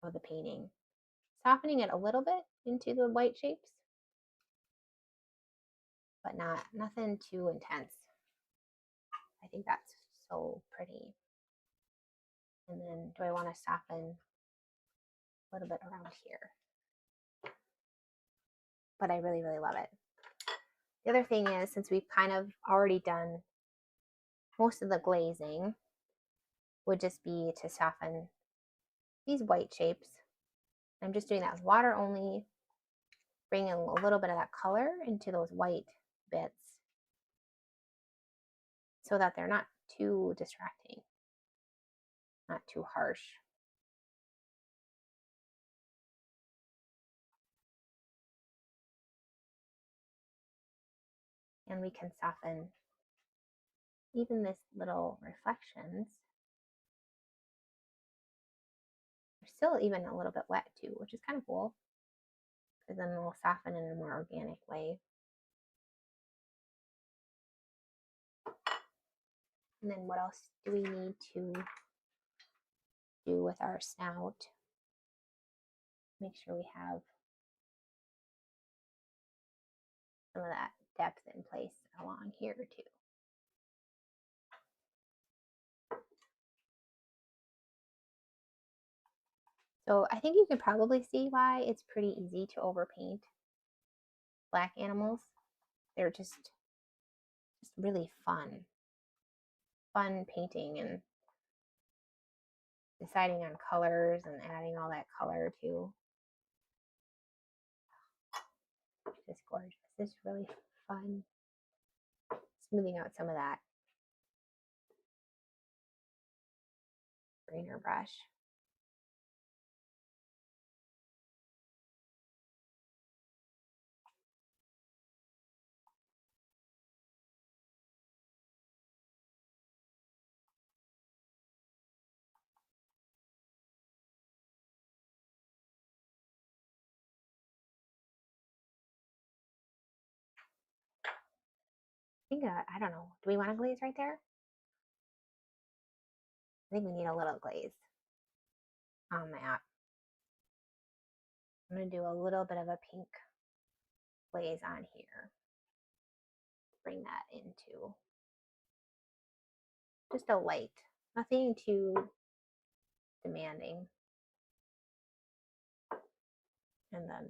of the painting. Softening it a little bit into the white shapes, but nothing too intense. I think that's so pretty. And then do I want to soften a little bit around here? But I really, really love it. The other thing is, since we've kind of already done most of the glazing, would just be to soften these white shapes. I'm just doing that with water only, bringing a little bit of that color into those white bits so that they're not too distracting, not too harsh. And we can soften even this little reflections. They're still even a little bit wet too, which is kind of cool, because then they'll soften in a more organic way. And then what else do we need to do with our snout? Make sure we have some of that depth in place along here too. So I think you can probably see why it's pretty easy to overpaint black animals. They're just really fun painting, and deciding on colors and adding all that color too. Just gorgeous. It's really fun. Smoothing out some of that greener brush. I think, I don't know. Do we want to glaze right there? I think we need a little glaze on that. I'm going to do a little bit of a pink glaze on here. Bring that into just a light, nothing too demanding. And then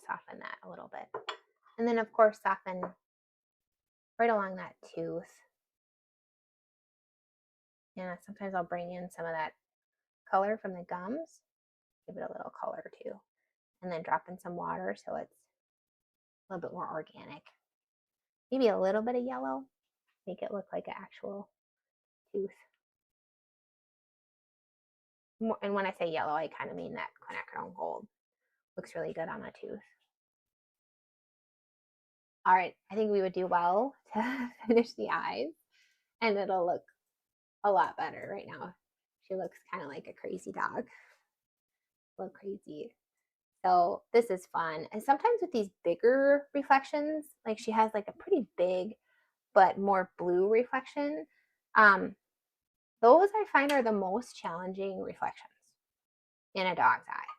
soften that a little bit. And then of course soften right along that tooth. And sometimes I'll bring in some of that color from the gums, give it a little color too. And then drop in some water so it's a little bit more organic. Maybe a little bit of yellow, make it look like an actual tooth. And when I say yellow, I kind of mean that quinacridone gold. Looks really good on a tooth. All right, I think we would do well to finish the eyes, and it'll look a lot better right now. She looks kind of like a crazy dog. A little crazy. So this is fun. And sometimes with these bigger reflections, like she has like a pretty big but more blue reflection, those I find are the most challenging reflections in a dog's eye,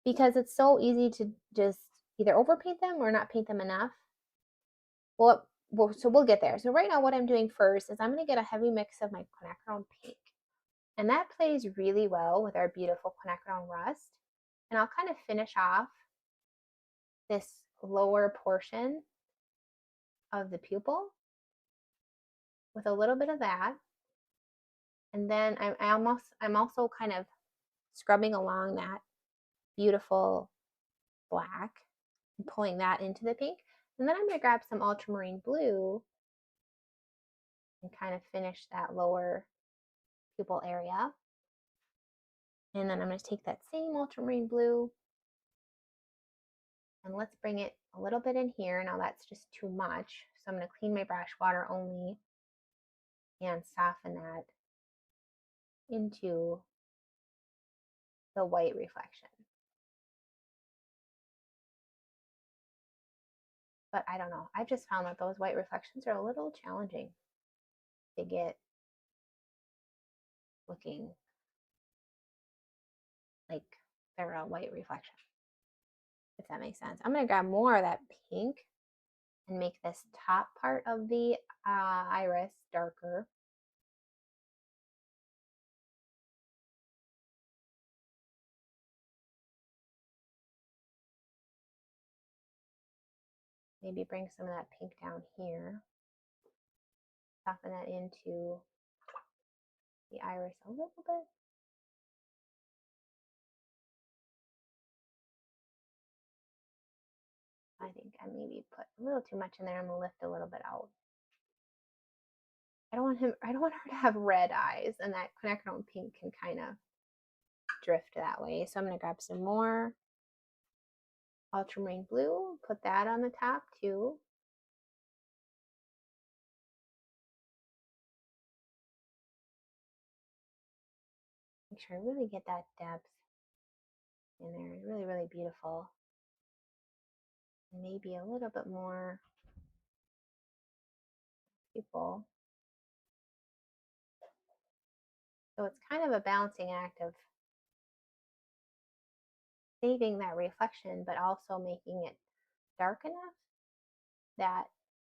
because it's so easy to just either overpaint them or not paint them enough. So we'll get there. So right now what I'm doing first is I'm going to get a heavy mix of my quinacridone pink, and that plays really well with our beautiful quinacridone rust. And I'll kind of finish off this lower portion of the pupil with a little bit of that. And then I'm also kind of scrubbing along that beautiful black and pulling that into the pink. And then I'm going to grab some ultramarine blue and kind of finish that lower pupil area. And then I'm going to take that same ultramarine blue and let's bring it a little bit in here. Now that's just too much. So I'm going to clean my brush, water only, and soften that into the white reflection. But I don't know. I've just found that those white reflections are a little challenging to get looking like they're a white reflection, if that makes sense. I'm going to grab more of that pink and make this top part of the iris darker. Maybe bring some of that pink down here. Soften that into the iris a little bit. I think I maybe put a little too much in there. I'm gonna lift a little bit out. I don't want her to have red eyes, and that quinacridone pink can kind of drift that way. So I'm gonna grab some more ultramarine blue, put that on the top too. Make sure I really get that depth in there. It's really, really beautiful. And maybe a little bit more pupil. So it's kind of a balancing act of saving that reflection, but also making it dark enough that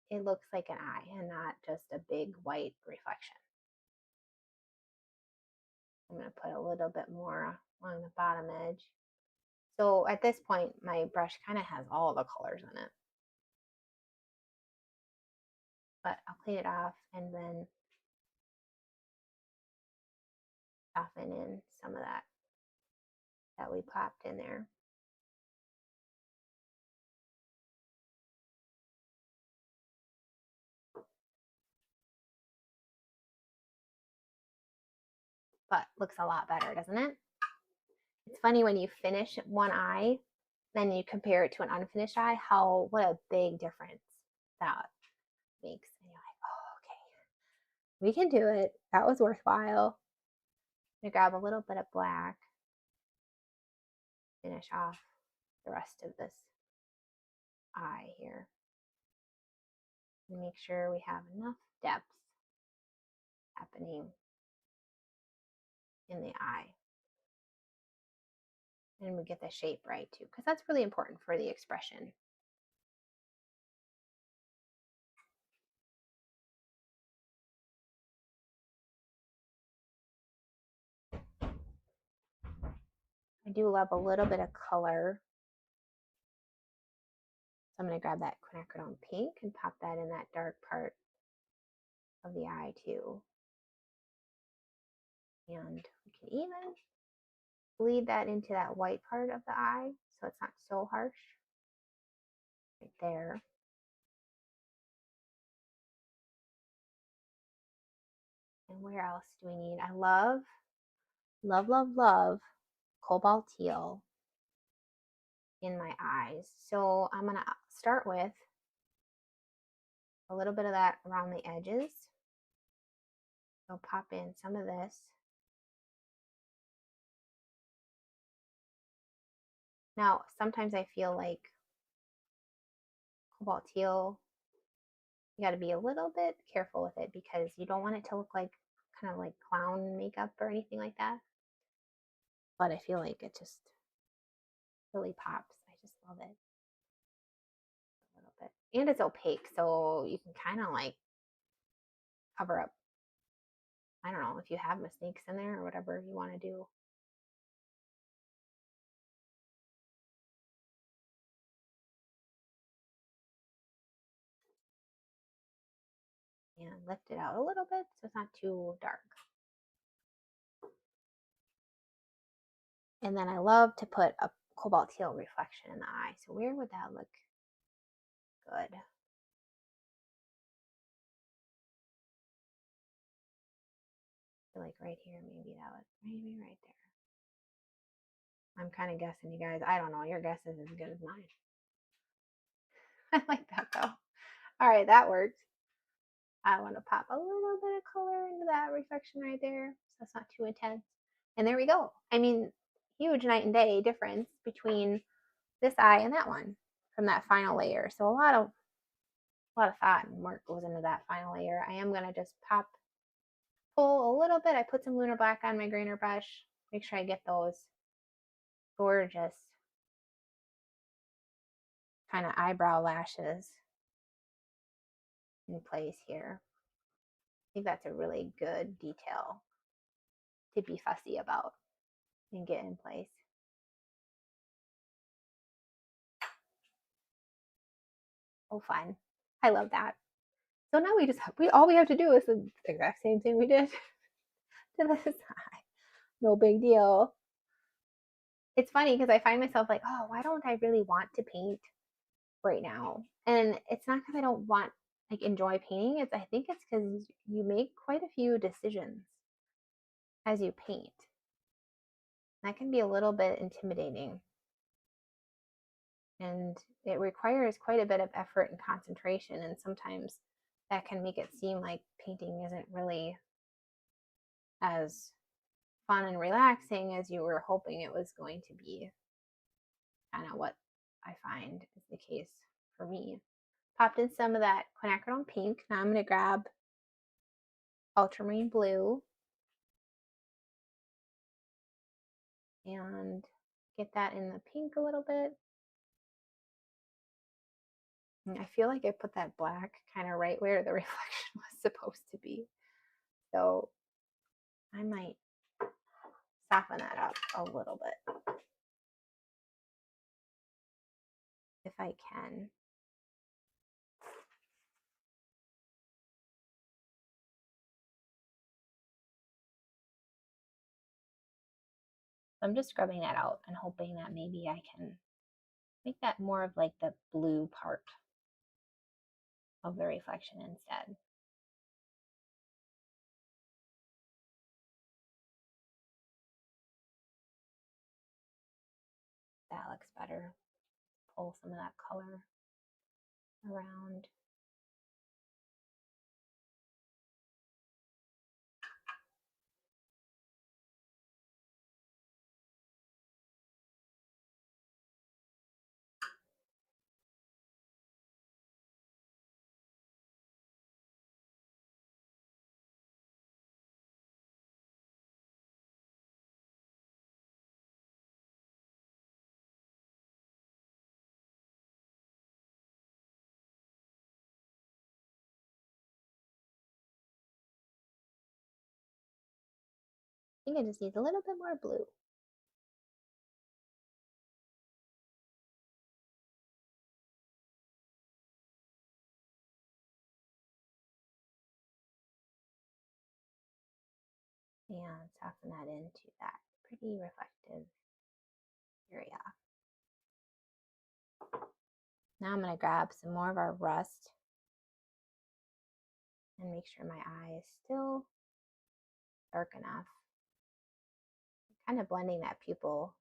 it looks like an eye and not just a big white reflection. I'm going to put a little bit more along the bottom edge. So at this point, my brush kind of has all the colors in it. But I'll clean it off and then soften in some of that we popped in there. But looks a lot better, doesn't it? It's funny when you finish one eye, then you compare it to an unfinished eye, what a big difference that makes. And you're like, oh, okay, we can do it. That was worthwhile. I'm gonna grab a little bit of black, finish off the rest of this eye here. And make sure we have enough depth happening in the eye. And we get the shape right too, because that's really important for the expression. I do love a little bit of color. So I'm going to grab that quinacridone pink and pop that in that dark part of the eye too. And we can even bleed that into that white part of the eye so it's not so harsh. Right there. And where else do we need? I love, love, love, love cobalt teal in my eyes. So I'm going to start with a little bit of that around the edges. So pop in some of this. Now, sometimes I feel like cobalt teal, you got to be a little bit careful with it because you don't want it to look like kind of like clown makeup or anything like that. But I feel like it just really pops. I just love it a little bit. And it's opaque, so you can kind of like cover up, I don't know, if you have mistakes in there or whatever you want to do. And lift it out a little bit so it's not too dark. And then I love to put a cobalt teal reflection in the eye. So where would that look good? I feel like right here, maybe that would, maybe right there. I'm kind of guessing, you guys. I don't know. Your guess is as good as mine. I like that though. All right, that worked. I want to pop a little bit of color into that reflection right there so it's not too intense. And there we go. I mean, huge night and day difference between this eye and that one from that final layer. So a lot of thought and work goes into that final layer. I am going to just pull a little bit. I put some lunar black on my grainer brush. Make sure I get those gorgeous kind of eyebrow lashes in place here. I think that's a really good detail to be fussy about and get in place. Oh, fun. I love that. So now all we have to do is the exact same thing we did to this side. No big deal. It's funny because I find myself like, oh, why don't I really want to paint right now? And it's not because I don't want, like, enjoy painting. I think it's because you make quite a few decisions as you paint. That can be a little bit intimidating. And it requires quite a bit of effort and concentration. And sometimes that can make it seem like painting isn't really as fun and relaxing as you were hoping it was going to be. Kind of what I find is the case for me. Popped in some of that quinacridone pink. Now I'm going to grab ultramarine blue and get that in the pink a little bit. And I feel like I put that black kind of right where the reflection was supposed to be. So I might soften that up a little bit if I can. I'm just scrubbing that out and hoping that maybe I can make that more of like the blue part of the reflection instead. That looks better. Pull some of that color around. think it just needs a little bit more blue. And soften that into that pretty reflective area. Now I'm going to grab some more of our rust and make sure my eye is still dark enough. Kind of blending that pupil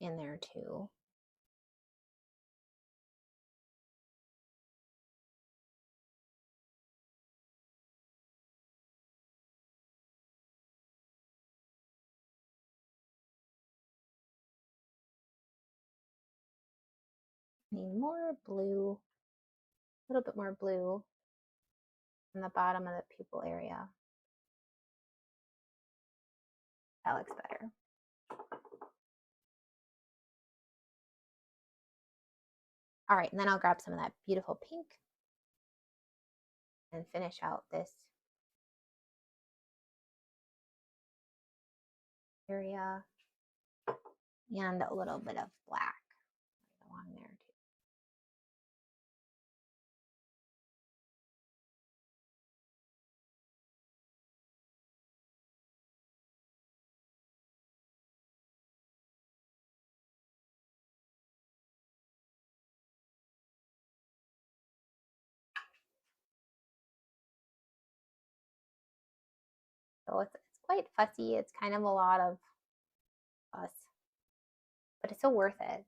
in there too. Need more blue, a little bit more blue on the bottom of the pupil area. That looks better. All right, and then I'll grab some of that beautiful pink and finish out this area and a little bit of black along there too. So it's quite fussy. It's kind of a lot of fuss, but it's so worth it.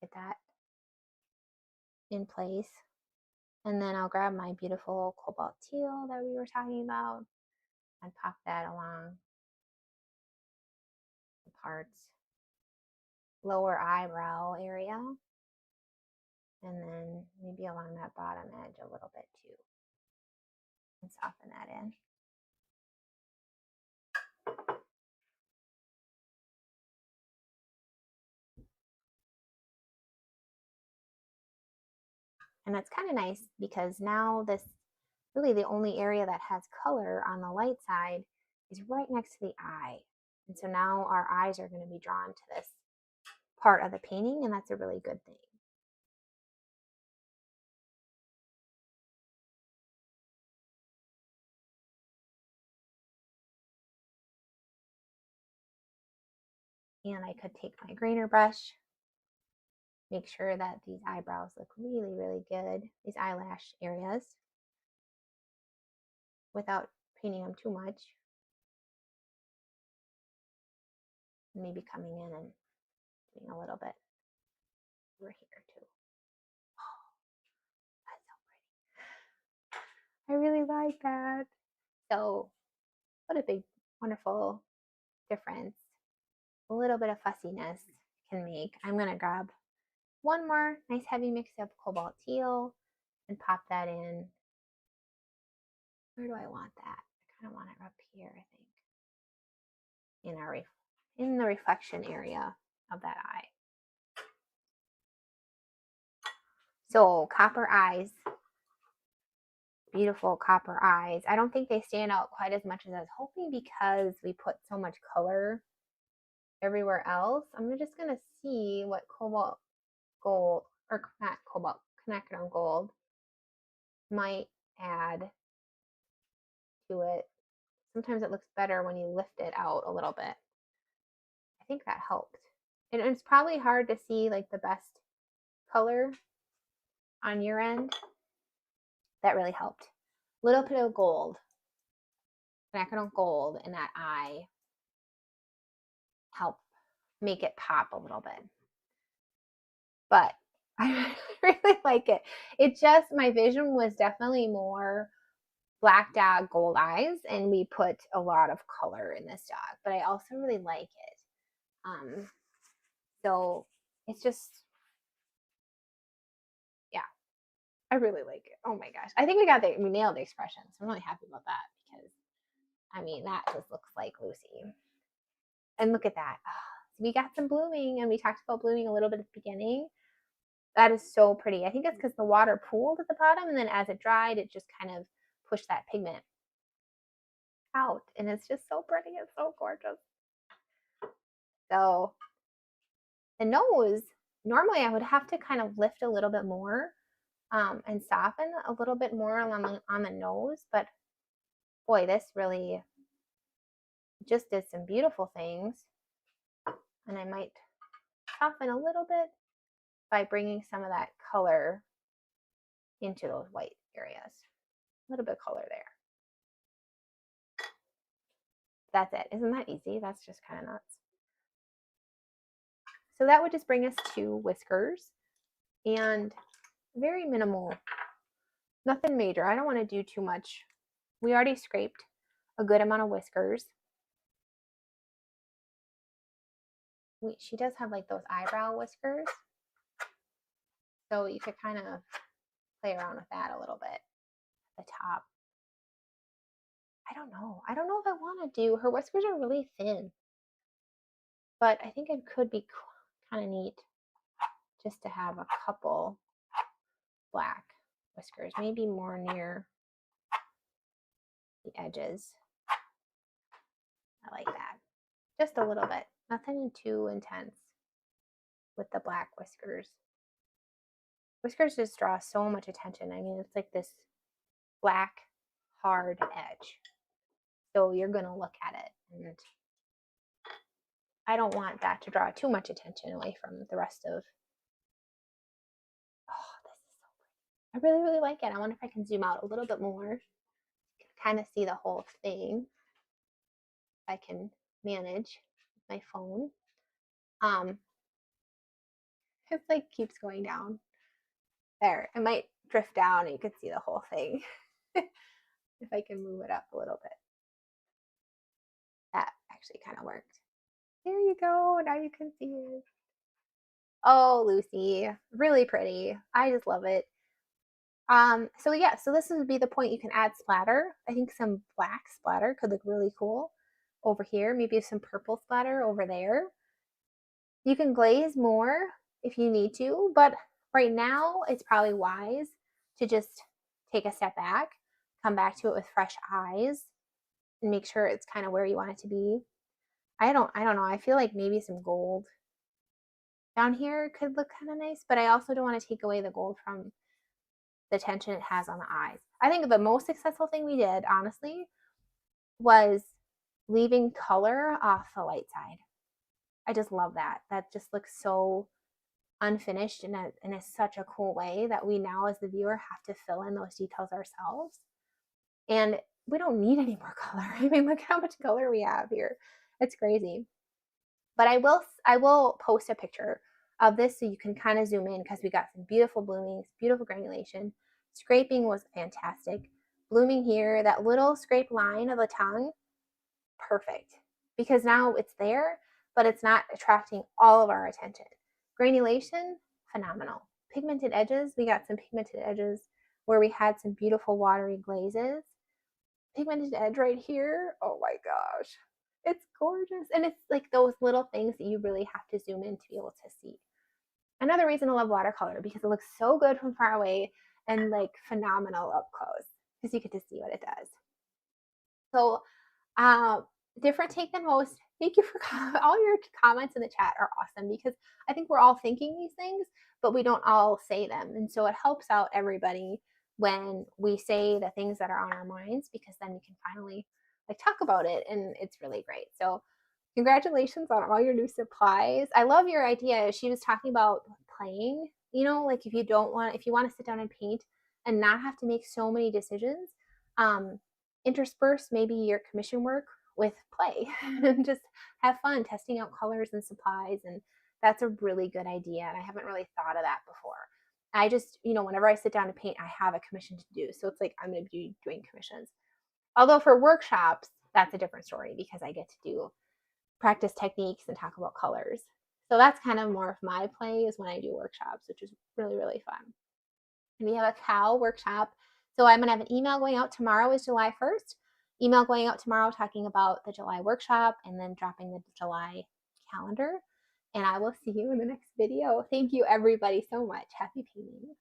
Get that in place. And then I'll grab my beautiful cobalt teal that we were talking about and pop that along the parts, lower eyebrow area, and then maybe along that bottom edge a little bit too, and soften that in. And that's kind of nice because now this really the only area that has color on the light side is right next to the eye. And so now our eyes are going to be drawn to this part of the painting, and that's a really good thing. And I could take my grainer brush, make sure that these eyebrows look really, really good, these eyelash areas, without painting them too much. Maybe coming in and doing a little bit over here too. Oh, that's so pretty. I really like that. So what a big, wonderful difference a little bit of fussiness can make. I'm going to grab one more nice heavy mix of cobalt teal and pop that in. Where do I want that? I kind of want it up here, I think, in the reflection area of that eye. So copper eyes, beautiful copper eyes. I don't think they stand out quite as much as I was hoping because we put so much color everywhere else. I'm just going to see what cobalt gold, or not cobalt, quinacridone gold might add to it. Sometimes it looks better when you lift it out a little bit. I think that helped. And it's probably hard to see like the best color on your end. That really helped. A little bit of gold, quinacridone gold in that eye help make it pop a little bit. But I really like it. It just, my vision was definitely more black dog gold eyes, and we put a lot of color in this dog, but I also really like it. So it's just, yeah, I really like it. Oh my gosh, I think we nailed the expression, so I'm really happy about that because I mean that just looks like Lucy. And look at that, we got some blooming, and we talked about blooming a little bit at the beginning. That is so pretty. I think it's because the water pooled at the bottom, and then as it dried, it just kind of pushed that pigment out, and it's just so pretty. It's so gorgeous. So the nose, normally I would have to kind of lift a little bit more and soften a little bit more on the nose, but boy, this really just did some beautiful things. And I might soften a little bit by bringing some of that color into those white areas. A little bit of color there. That's it. Isn't that easy? That's just kind of nuts. So that would just bring us to whiskers, and very minimal, nothing major. I don't want to do too much. We already scraped a good amount of whiskers. She does have like those eyebrow whiskers, so you could kind of play around with that a little bit at the top. I don't know if I want to do, her whiskers are really thin, but I think it could be kind of neat just to have a couple black whiskers, maybe more near the edges. I like that. Just a little bit. Nothing too intense with the black whiskers. Whiskers just draw so much attention. I mean, it's like this black, hard edge. So you're going to look at it. And I don't want that to draw too much attention away from the rest of. Oh, this is so pretty. I really, really like it. I wonder if I can zoom out a little bit more. You can kind of see the whole thing. I can manage my phone. It's like keeps going down. There, it might drift down and you can see the whole thing. If I can move it up a little bit. That actually kind of worked. There you go. Now you can see it. Oh, Lucy, really pretty. I just love it. So yeah, so this would be the point you can add splatter. I think some black splatter could look really cool over here. Maybe some purple splatter over there. You can glaze more if you need to, but right now it's probably wise to just take a step back, come back to it with fresh eyes, and make sure it's kind of where you want it to be. I don't know. I feel like maybe some gold down here could look kind of nice, but I also don't want to take away the gold from the tension it has on the eyes. I think the most successful thing we did, honestly, was leaving color off the light side. I just love that. That just looks so unfinished in a such a cool way that we now as the viewer have to fill in those details ourselves. And we don't need any more color. I mean, look how much color we have here. It's crazy. But I will post a picture of this so you can kind of zoom in, because we got some beautiful bloomings, beautiful granulation. Scraping was fantastic. Blooming here, that little scrape line of the tongue, perfect. Because now it's there, but it's not attracting all of our attention. Granulation, phenomenal. Pigmented edges, we got some pigmented edges where we had some beautiful watery glazes. Pigmented edge right here, oh my gosh. It's gorgeous. And it's like those little things that you really have to zoom in to be able to see. Another reason I love watercolor, because it looks so good from far away and like phenomenal up close, because you get to see what it does. So different take than most. Thank you for all your comments in the chat are awesome, because I think we're all thinking these things, but we don't all say them. And so it helps out everybody when we say the things that are on our minds, because then we can finally like talk about it, and it's really great. So congratulations on all your new supplies. I love your idea. She was talking about playing, you know, like if you want to sit down and paint and not have to make so many decisions, intersperse maybe your commission work with play and just have fun testing out colors and supplies. And that's a really good idea. And I haven't really thought of that before. I just, whenever I sit down to paint, I have a commission to do. So it's like I'm going to be doing commissions. Although for workshops, that's a different story, because I get to do practice techniques and talk about colors. So that's kind of more of my play, is when I do workshops, which is really, really fun. And we have a cow workshop. So I'm going to have an email going out tomorrow, is July 1st. Email going out tomorrow talking about the July workshop, and then dropping the July calendar. And I will see you in the next video. Thank you everybody so much. Happy painting.